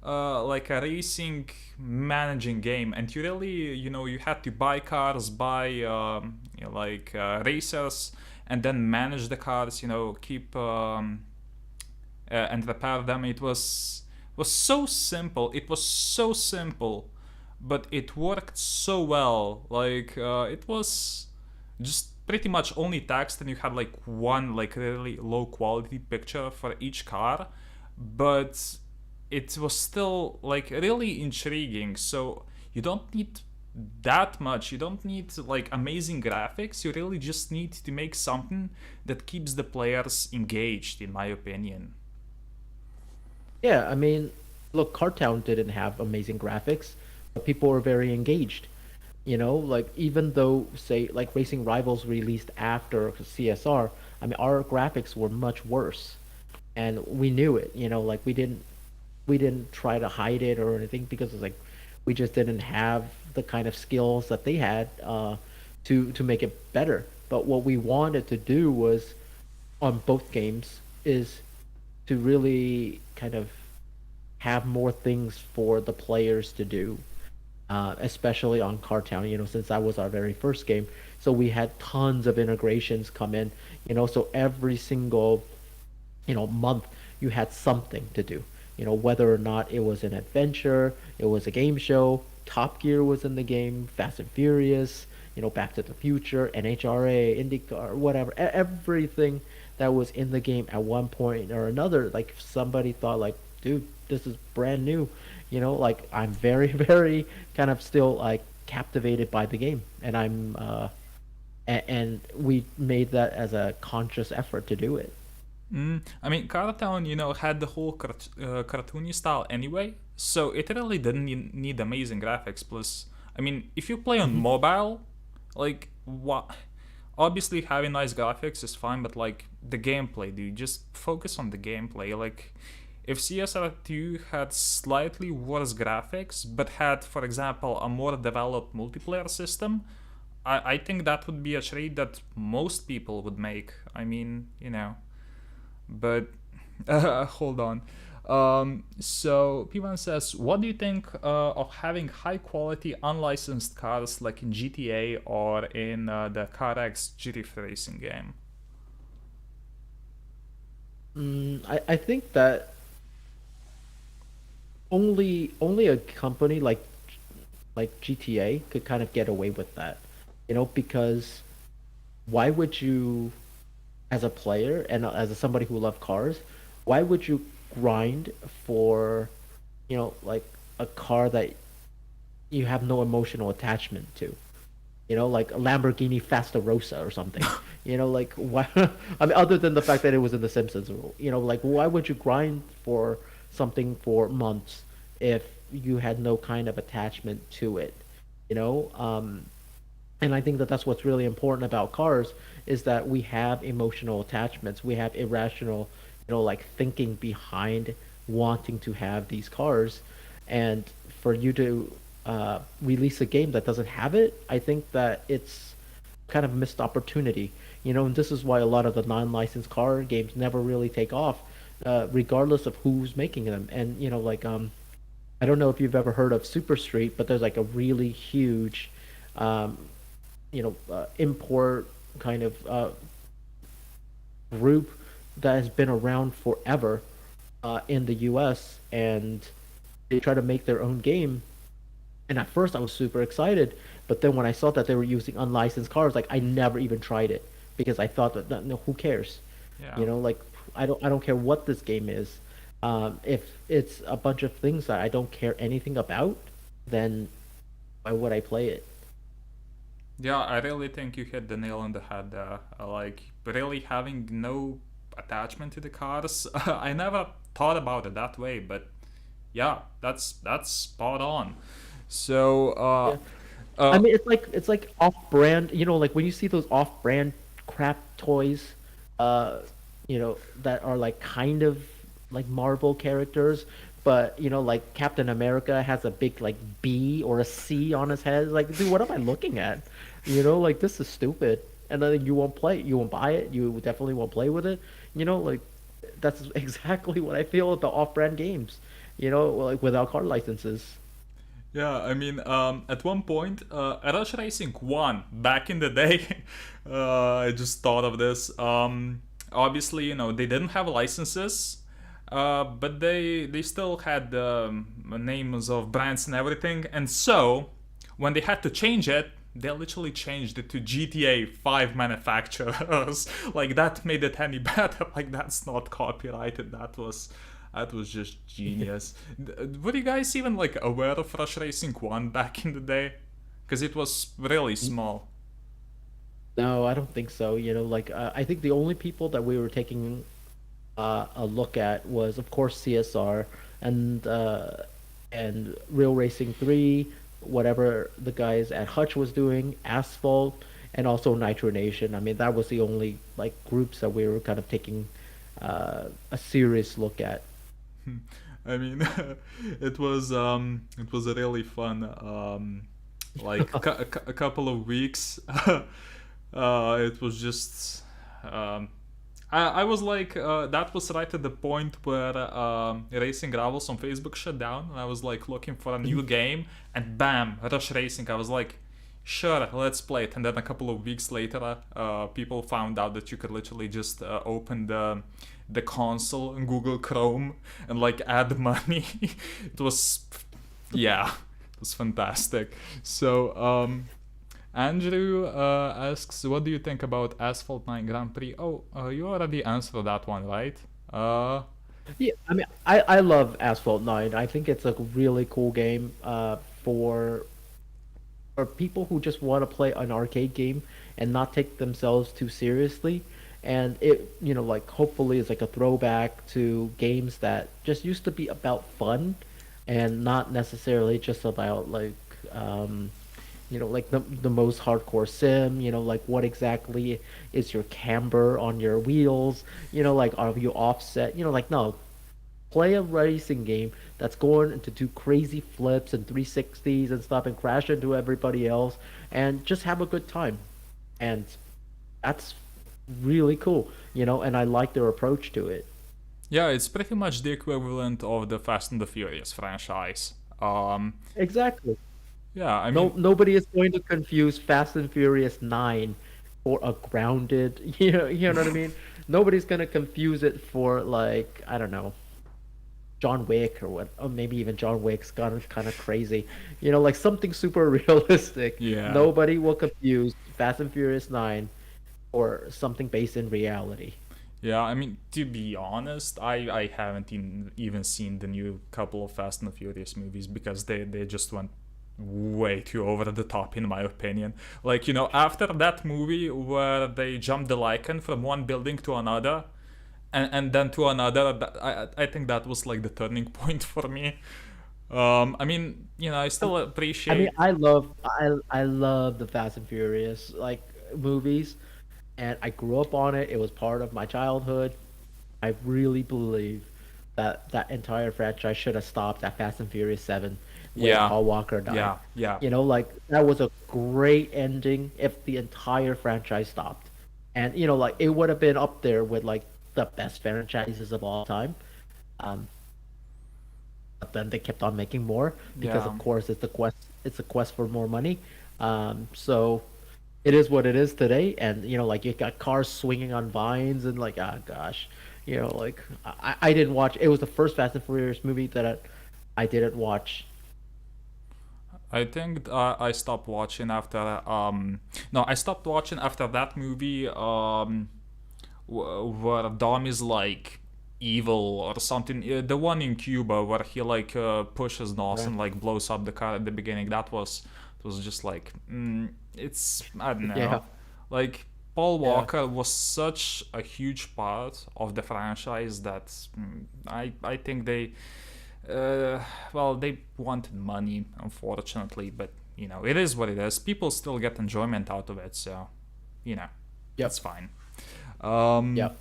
like a racing managing game, and you really, you had to buy cars, buy like racers, and then manage the cars, keep and repair them. It was so simple. It was so simple, but it worked so well. Like it was just pretty much only text, and you had like one like really low quality picture for each car, but it was still like really intriguing. So you don't need that much. You don't need like amazing graphics. You really just need to make something that keeps the players engaged, in my opinion. Yeah, I mean, look, Cartown didn't have amazing graphics, but people were very engaged. Like even though, say, like Racing Rivals released after CSR, I mean, our graphics were much worse, and we knew it. Like we didn't try to hide it or anything because it's like we just didn't have the kind of skills that they had to make it better. But what we wanted to do was on both games is to really kind of have more things for the players to do, especially on Cartown, since that was our very first game. So we had tons of integrations come in, so every single, month you had something to do, whether or not it was an adventure, it was a game show, Top Gear was in the game, Fast and Furious, Back to the Future, NHRA, IndyCar, whatever, everything that was in the game at one point or another. Like somebody thought, like, dude, this is brand new. Like I'm very, very kind of still like captivated by the game, and and we made that as a conscious effort to do it. I mean, Cartown, had the whole cartoony style anyway, so it really didn't need amazing graphics. Plus, I mean, if you play on mobile, like, what? Obviously, having nice graphics is fine, but like the gameplay, dude, just focus on the gameplay. Like, if CSR2 had slightly worse graphics, but had, for example, a more developed multiplayer system, I think that would be a trade that most people would make. I mean, but hold on. So P1 says, what do you think of having high quality unlicensed cars like in GTA or in the CarX GT racing game? I think that only a company like GTA could kind of get away with that, because why would you, as a player and as somebody who loves cars, why would you grind for, like a car that you have no emotional attachment to? Like a Lamborghini Fastarossa or something. Like why? I mean, other than the fact that it was in The Simpsons, like why would you grind for something for months if you had no kind of attachment to it? You know, and I think that that's what's really important about cars is that we have emotional attachments. We have irrational, like thinking behind wanting to have these cars, and for you to release a game that doesn't have it, I think that it's kind of a missed opportunity. And this is why a lot of the non-licensed car games never really take off, regardless of who's making them. And like I don't know if you've ever heard of Super Street, but there's like a really huge, import kind of group that has been around forever in the U.S. and they try to make their own game. And at first I was super excited, but then when I saw that they were using unlicensed cars, like I never even tried it because I thought that no, who cares? Yeah. Like I don't care what this game is. If it's a bunch of things that I don't care anything about, then why would I play it? Yeah, I really think you hit the nail on the head there. Like, really having no attachment to the cars. I never thought about it that way, but yeah, that's spot on. So, Yeah. I mean, it's like off-brand. Like when you see those off-brand crap toys, that are like kind of like Marvel characters, but like Captain America has a big like B or a C on his head. It's like, dude, what am I looking at? Like this is stupid. And then you won't play, you won't buy it, you definitely won't play with it. Like that's exactly what I feel about off-brand games. Like without card licenses. Yeah, I mean, at one point, Rush Racing 1, back in the day, I just thought of this. Obviously, they didn't have licenses, but they still had names of brands and everything. And so, when they had to change it, they literally changed it to GTA 5 manufacturers. Like, that made it any better. Like, that's not copyrighted. That was just genius. Were you guys even like aware of Rush Racing 1 back in the day? Because it was really small. No, I don't think so. Like I think the only people that we were taking a look at was, of course, CSR and Real Racing 3, whatever the guys at Hutch was doing, Asphalt, and also Nitro Nation. I mean, that was the only like groups that we were kind of taking a serious look at. I mean, it was a really fun like a couple of weeks. It was just I was like that was right at the point where Racing Rivals on Facebook shut down, and I was like looking for a new game, and bam, Rush Racing. I was like, sure, let's play it. And then a couple of weeks later, people found out that you could literally just open the console in Google Chrome and like add money. It was, yeah, it was fantastic. So Andrew asks, what do you think about Asphalt 9 Grand Prix? Oh, you already answered that one, right? Yeah, I mean, I love Asphalt 9. I think it's a really cool game for people who just want to play an arcade game and not take themselves too seriously. And it, like hopefully is like a throwback to games that just used to be about fun and not necessarily just about like, like the most hardcore sim, like what exactly is your camber on your wheels, like are you offset, like no, play a racing game that's going to do crazy flips and 360s and stuff and crash into everybody else and just have a good time. And that's really cool, and I like their approach to it. Yeah, it's pretty much the equivalent of the Fast and the Furious franchise. Exactly. Yeah, I No, mean, nobody is going to confuse Fast and Furious 9 for a grounded, you know what I mean? Nobody's going to confuse it for like, I don't know, John Wick or what, or maybe even John Wick's gone kind of crazy. Like something super realistic. yeah. Nobody will confuse Fast and Furious 9 or something based in reality. Yeah, I mean, to be honest, I haven't even seen the new couple of Fast and the Furious movies because they just went way too over the top in my opinion. Like, after that movie where they jumped the Lycan from one building to another and then to another, I think that was like the turning point for me. I mean, I still appreciate. I mean, I love the Fast and Furious like movies, and I grew up on it. It was part of my childhood. I really believe that that entire franchise should have stopped at Fast and Furious 7 when Yeah, Paul Walker died. yeah. Like that was a great ending if the entire franchise stopped. And like it would have been up there with like the best franchises of all time. Um, but then they kept on making more because Yeah. of course it's a quest for more money. So it is what it is today, and like you got cars swinging on vines and like, ah, gosh, like I didn't watch. It was the first Fast and Furious movie that I didn't watch. I think I stopped watching after no, I stopped watching after that movie where Dom is like evil or something. The one in Cuba where he like pushes Nos Right. and like blows up the car at the beginning. That was just like it's, I don't Yeah, know. Like Paul yeah, Walker was such a huge part of the franchise that I think they well, they wanted money, unfortunately, but it is what it is. People still get enjoyment out of it, so yep, that's fine. Um, yep.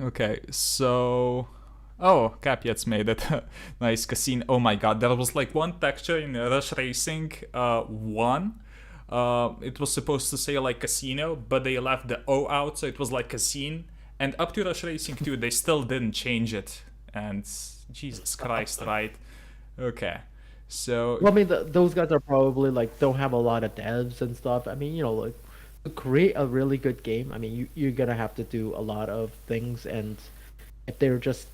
okay, so Oh, Capyets made it. Nice casino. Oh my god, there was like one texture in Rush Racing 1. It was supposed to say like casino, but they left the O out, so it was like casino. And up to Rush Racing 2, they still didn't change it. And Jesus Christ, right? Okay. So, Well, I mean, those guys are probably like don't have a lot of devs and stuff. I mean, like to create a really good game, I mean, you're gonna have to do a lot of things, and if they're just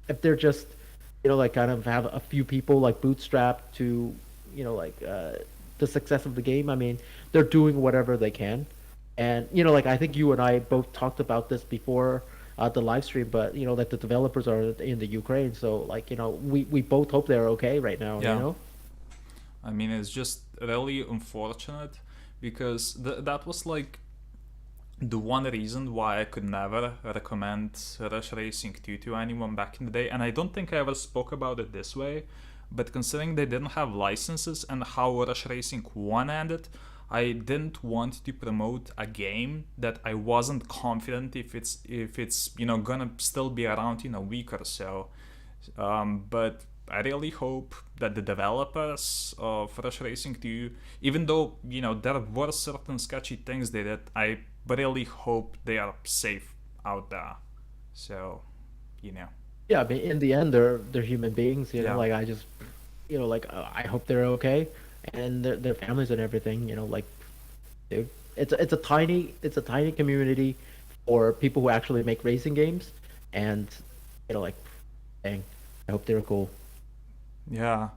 if they're just like kind of have a few people like bootstrapped to like the success of the game, I mean, they're doing whatever they can. And like I think you and I both talked about this before the live stream, but that the developers are in the Ukraine, so like we both hope they're okay right now. yeah. I mean, it's just really unfortunate because that was like the one reason why I could never recommend Rush Racing 2 to anyone back in the day. And I don't think I ever spoke about it this way, but considering they didn't have licenses and how Rush Racing 1 ended, I didn't want to promote a game that I wasn't confident if it's gonna still be around in a week or so. But I really hope that the developers of Rush Racing 2, even though there were certain sketchy things they did, I really hope they are safe out there. So, Yeah, I mean, in the end, they're human beings. Yeah. Like I just, like I hope they're okay, and their families and everything. Like, dude, it's a tiny community for people who actually make racing games, and like, dang, I hope they're cool. Yeah.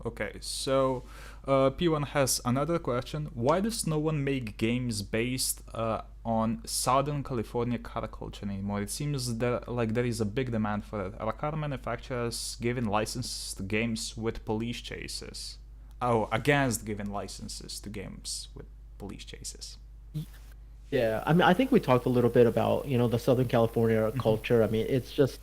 Okay, so P1 has another question. Why does no one make games based on Southern California car culture anymore? It seems that like there is a big demand for it. Are car manufacturers giving licenses to games with police chases? Oh, against giving licenses to games with police chases. Yeah, I mean, I think we talked a little bit about the Southern California culture. I mean, it's just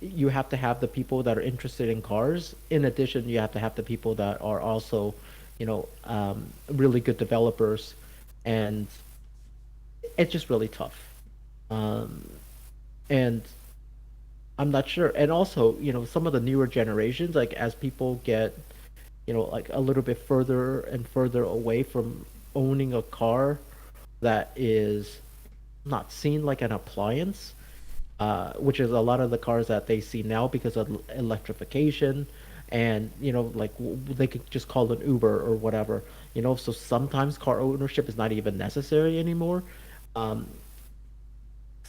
you have to have the people that are interested in cars. In addition, you have to have the people that are also, really good developers, and it's just really tough. Um, and I'm not sure. And also, some of the newer generations, like as people get, like a little bit further and further away from owning a car that is not seen like an appliance, which is a lot of the cars that they see now because of electrification, and like they could just call it Uber or whatever. So sometimes car ownership is not even necessary anymore. Um,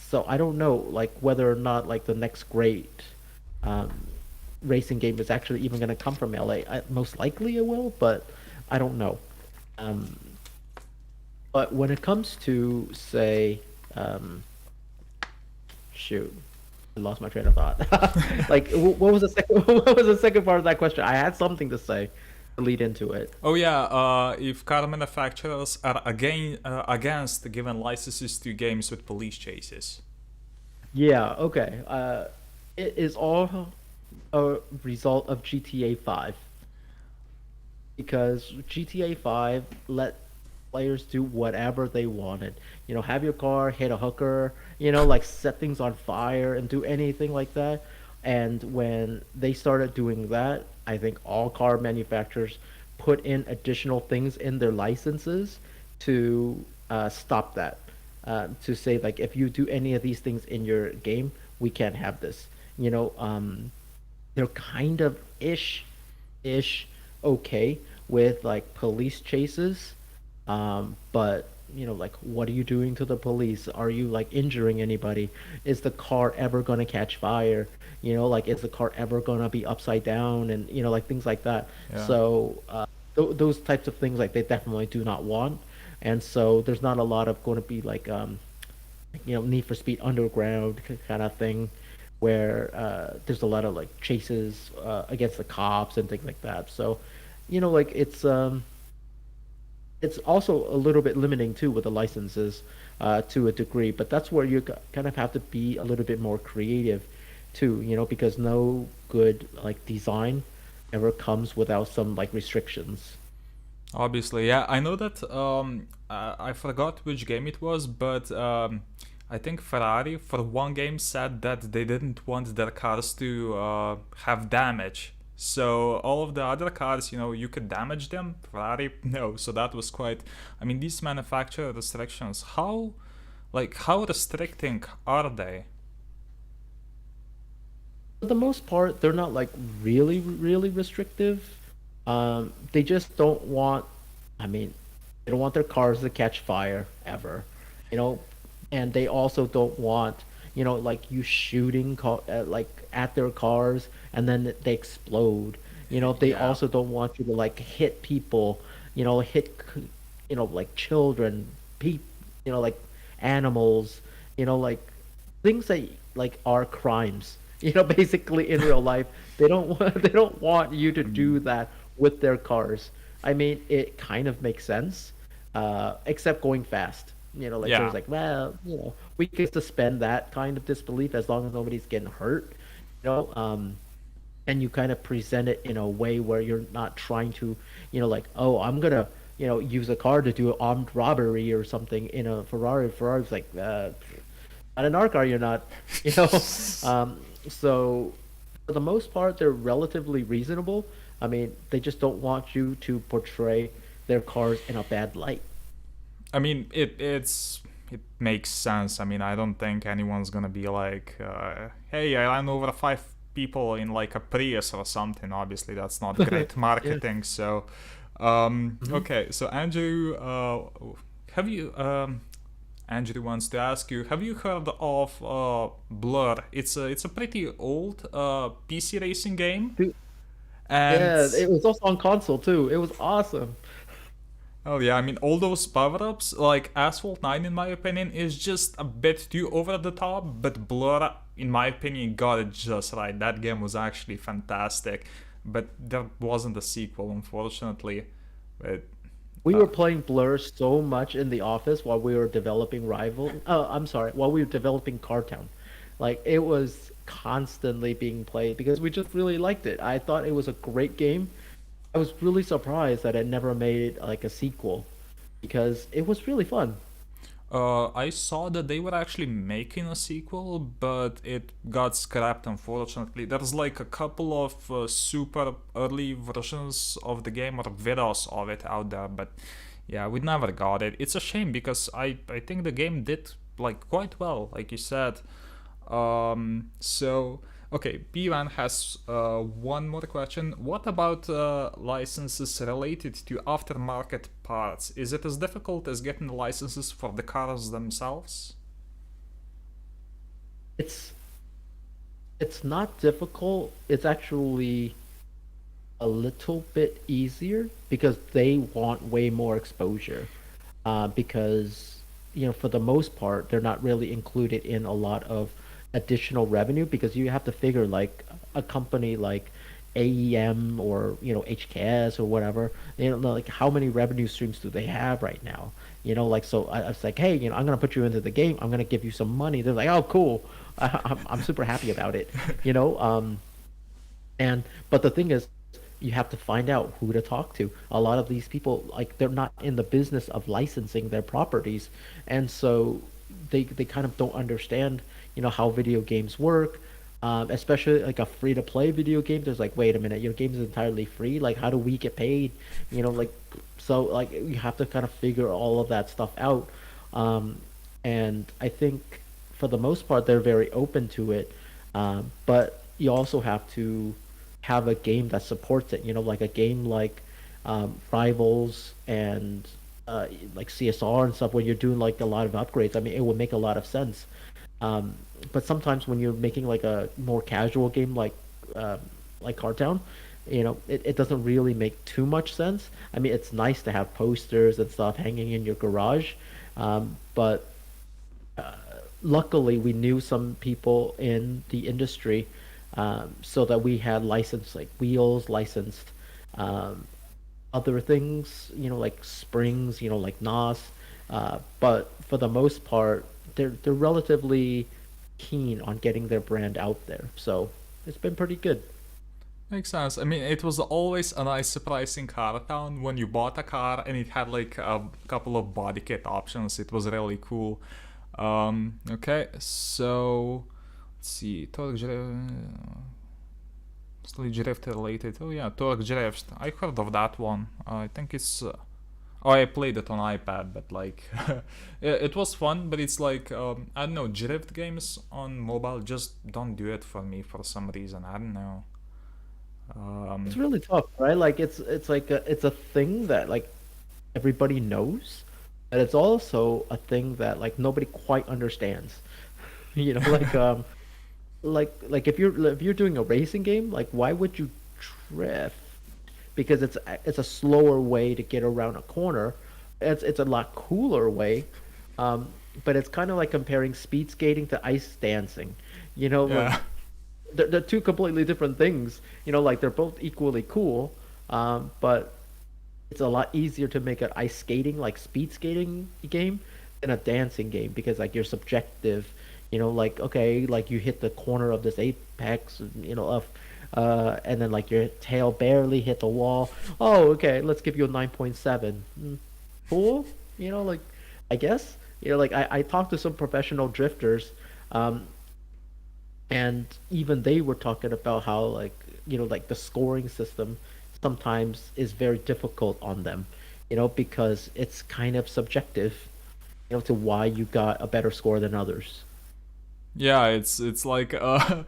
so I don't know, like whether or not like the next great um, racing game is actually even going to come from LA. Most likely it will, but I don't know. Um, but when it comes to say, shoot, I lost my train of thought. Like, what was the second? What was the second part of that question? I had something to say to lead into it. Oh yeah, if car manufacturers are against giving licenses to games with police chases. Yeah. Okay. It is all a result of GTA 5 because GTA 5 let players do whatever they wanted. Have your car hit a hooker, like set things on fire and do anything like that. And when they started doing that, I think all car manufacturers put in additional things in their licenses to stop that. To say like, if you do any of these things in your game, we can't have this. They're kind of ish okay with like police chases, but like what are you doing to the police? Are you like injuring anybody? Is the car ever gonna catch fire? Like is the car ever gonna be upside down? And like things like that. Yeah. So those types of things like they definitely do not want. And so there's not a lot of going to be like Need for Speed Underground kind of thing where there's a lot of like chases against the cops and things like that. So like it's also a little bit limiting too with the licenses to a degree, but that's where you kind of have to be a little bit more creative too, because no good like design ever comes without some like restrictions. Obviously, yeah. I know that I forgot which game it was, but I think Ferrari for one game said that they didn't want their cars to have damage. So all of the other cars, you could damage them. Ferrari, no. So that was quite. I mean, these manufacturer restrictions. How restricting are they? For the most part, they're not like really, really restrictive. They just don't want, I mean, they don't want their cars to catch fire ever, you know, and they also don't want, like you shooting like at their cars and then they explode. They Yeah. also don't want you to like hit people, like children, like animals, like things that like are crimes. Basically in real life, they don't want they don't want you to do that with their cars. I mean, it kind of makes sense, except going fast. Like Yeah. there's like, well, we can suspend that kind of disbelief as long as nobody's getting hurt. You know, um, and you kind of present it in a way where you're not trying to, like, oh, I'm gonna, use a car to do an armed robbery or something in a Ferrari. Ferrari's like, not in our car, you're not, you know. So for the most part, they're relatively reasonable. I mean, they just don't want you to portray their cars in a bad light. I mean, it makes sense. I mean, I don't think anyone's gonna be like, "Hey, I ran over 5 people in like a Prius or something." Obviously, that's not great Yeah. marketing. So, Hmm. okay. So Andrew, have you? Andrew wants to ask you: have you heard of Blur? It's a pretty old PC racing game, Dude, and yeah, it was also on console too. It was awesome. oh yeah, I mean all those power-ups, like Asphalt 9 in my opinion, is just a bit too over the top, but Blur, in my opinion, got it just right. That game was actually fantastic, but there wasn't a sequel, unfortunately. But We uh, were playing Blur so much in the office while we were developing Rival. Oh, I'm sorry, while we were developing Cartown. Like it was constantly being played because we just really liked it. I thought it was a great game. I was really surprised that it never made like a sequel because it was really fun. I saw that they were actually making a sequel, but it got scrapped, unfortunately. There's like a couple of super early versions of the game or videos of it out there, but yeah, we never got it. It's a shame because I think the game did like quite well, like you said. So, okay, P1 has one more question. What about licenses related to aftermarket parts? Is it as difficult as getting the licenses for the cars themselves? It's it's not difficult. It's actually a little bit easier because they want way more exposure. Because for the most part, they're not really included in a lot of additional revenue because you have to figure like a company like AEM or HKS or whatever, like how many revenue streams do they have right now? Like so I was like, hey, I'm gonna put you into the game. I'm gonna give you some money. They're like, oh, cool. I'm super happy about it. You know, and but the thing is, you have to find out who to talk to. A lot of these people, like, they're not in the business of licensing their properties, and so they kind of don't understand, how video games work. Especially like a free to play video game. There's like, wait a minute, your game is entirely free. Like, how do we get paid? Like, so like you have to kind of figure all of that stuff out. Um, and I think for the most part, they're very open to it. But you also have to have a game that supports it. Like a game like Rivals and like CSR and stuff, where you're doing like a lot of upgrades. I mean, it would make a lot of sense. Um, but sometimes when you're making like a more casual game uh, like Cartown, it doesn't really make too much sense. I mean, it's nice to have posters and stuff hanging in your garage, but luckily we knew some people in the industry, so that we had licensed like wheels, licensed um, other things, like springs, like Nos. But for the most part, they're relatively keen on getting their brand out there. So it's been pretty good. Makes sense. I mean, it was always a nice surprise in Car Town when you bought a car and it had like a couple of body kit options. It was really cool. Okay, so let's see. Torque drift related. Oh yeah, Torque drift. I heard of that one. I think it's. Oh, I played it on iPad, but like, it was fun. But it's like, I don't know, drift games on mobile just don't do it for me for some reason. I don't know. It's really tough, right? Like it's like it's a thing that like everybody knows, but it's also a thing that like nobody quite understands. You know, like if you're doing a racing game, like why would you drift? Because it's a slower way to get around a corner. It's a lot cooler way, um, but it's kind of like comparing speed skating to ice dancing. You know, like Yeah. they're two completely different things. You know, like they're both equally cool, but it's a lot easier to make an ice skating like speed skating game than a dancing game because like you're subjective. You know, like okay, like you hit the corner of this apex, you know, of and then like your tail barely hit the wall. Oh, okay, let's give you a 9.7. Cool, you know, like I guess you know, like I talked to some professional drifters, um, and even they were talking about how like you know like the scoring system sometimes is very difficult on them, you know, because it's kind of subjective, you know, to why you got a better score than others. Yeah, it's like a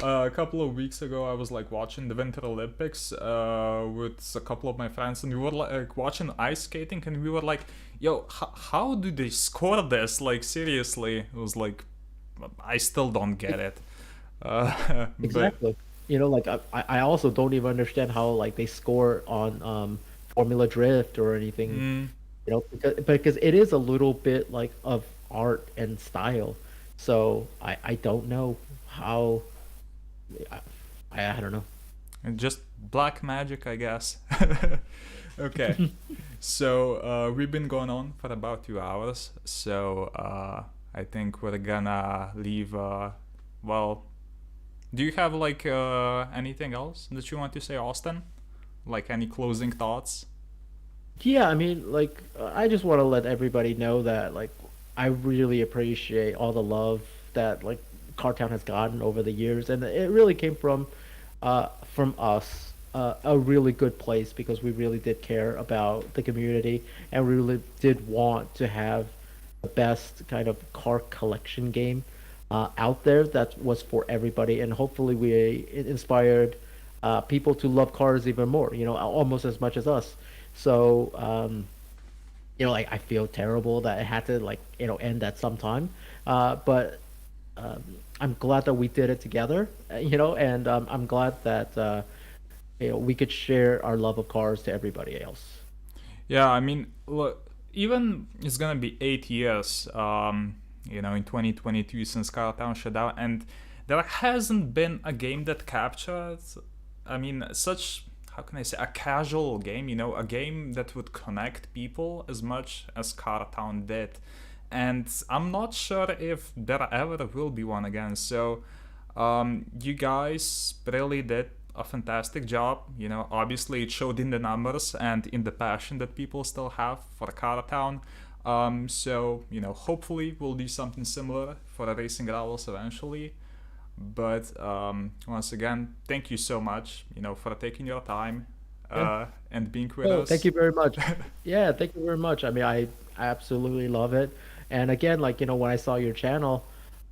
couple of weeks ago I was like watching the Winter Olympics with a couple of my friends, and we were like watching ice skating, and we were like, "Yo, how do they score this? Like seriously?" It was like, I still don't get it. But Exactly. You know, like I also don't even understand how like they score on Formula Drift or anything, mm, you know, because it is a little bit like of art and style. So I don't know how I, I don't know. just black magic, I guess. Okay, so we've been going on for about 2 hours, so I think we're gonna leave. Well, do you have like anything else that you want to say, Austin? Like any closing thoughts? Yeah, I mean, like I just want to let everybody know that like I really appreciate all the love that like Cartown has gotten over the years, and it really came from us, a really good place because we really did care about the community and we really did want to have the best kind of car collection game out there that was for everybody, and hopefully we inspired people to love cars even more, you know, almost as much as us. So, you know, like I feel terrible that it had to like, you know, end at some time. But um, I'm glad that we did it together, you know, and I'm glad that you know we could share our love of cars to everybody else. Yeah, I mean, look, even it's gonna be 8 years, in 2022 since Cartown shut down, and there hasn't been a game that captures, I mean, such, how can I say, a casual game, a game that would connect people as much as Cartown did. And I'm not sure if there ever will be one again. So, you guys really did a fantastic job. Obviously it showed in the numbers and in the passion that people still have for Cartown. So, hopefully we'll do something similar for the Racing Rivals eventually. But once again, thank you so much, for taking your time Yeah. and being with Oh, us. thank you very much. Yeah, thank you very much. I mean, I absolutely love it. And again, like, you know, when I saw your channel,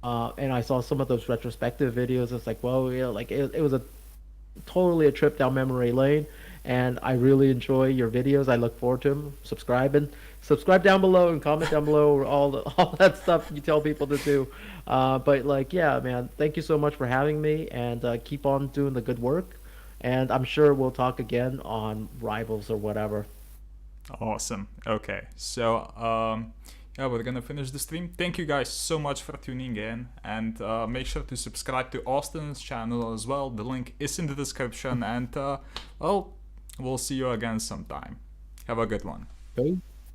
and I saw some of those retrospective videos, it's like, well, you know, like it was a totally a trip down memory lane, and I really enjoy your videos. I look forward to them. Subscribe down below and comment down below all all that stuff you tell people to do. But like, yeah, man, thank you so much for having me, and keep on doing the good work. And I'm sure we'll talk again on Rivals or whatever. Awesome. Okay, so yeah, we're gonna finish the stream. Thank you guys so much for tuning in, and make sure to subscribe to Austin's channel as well. The link is in the description, and well, we'll see you again sometime. Have a good one. Okay?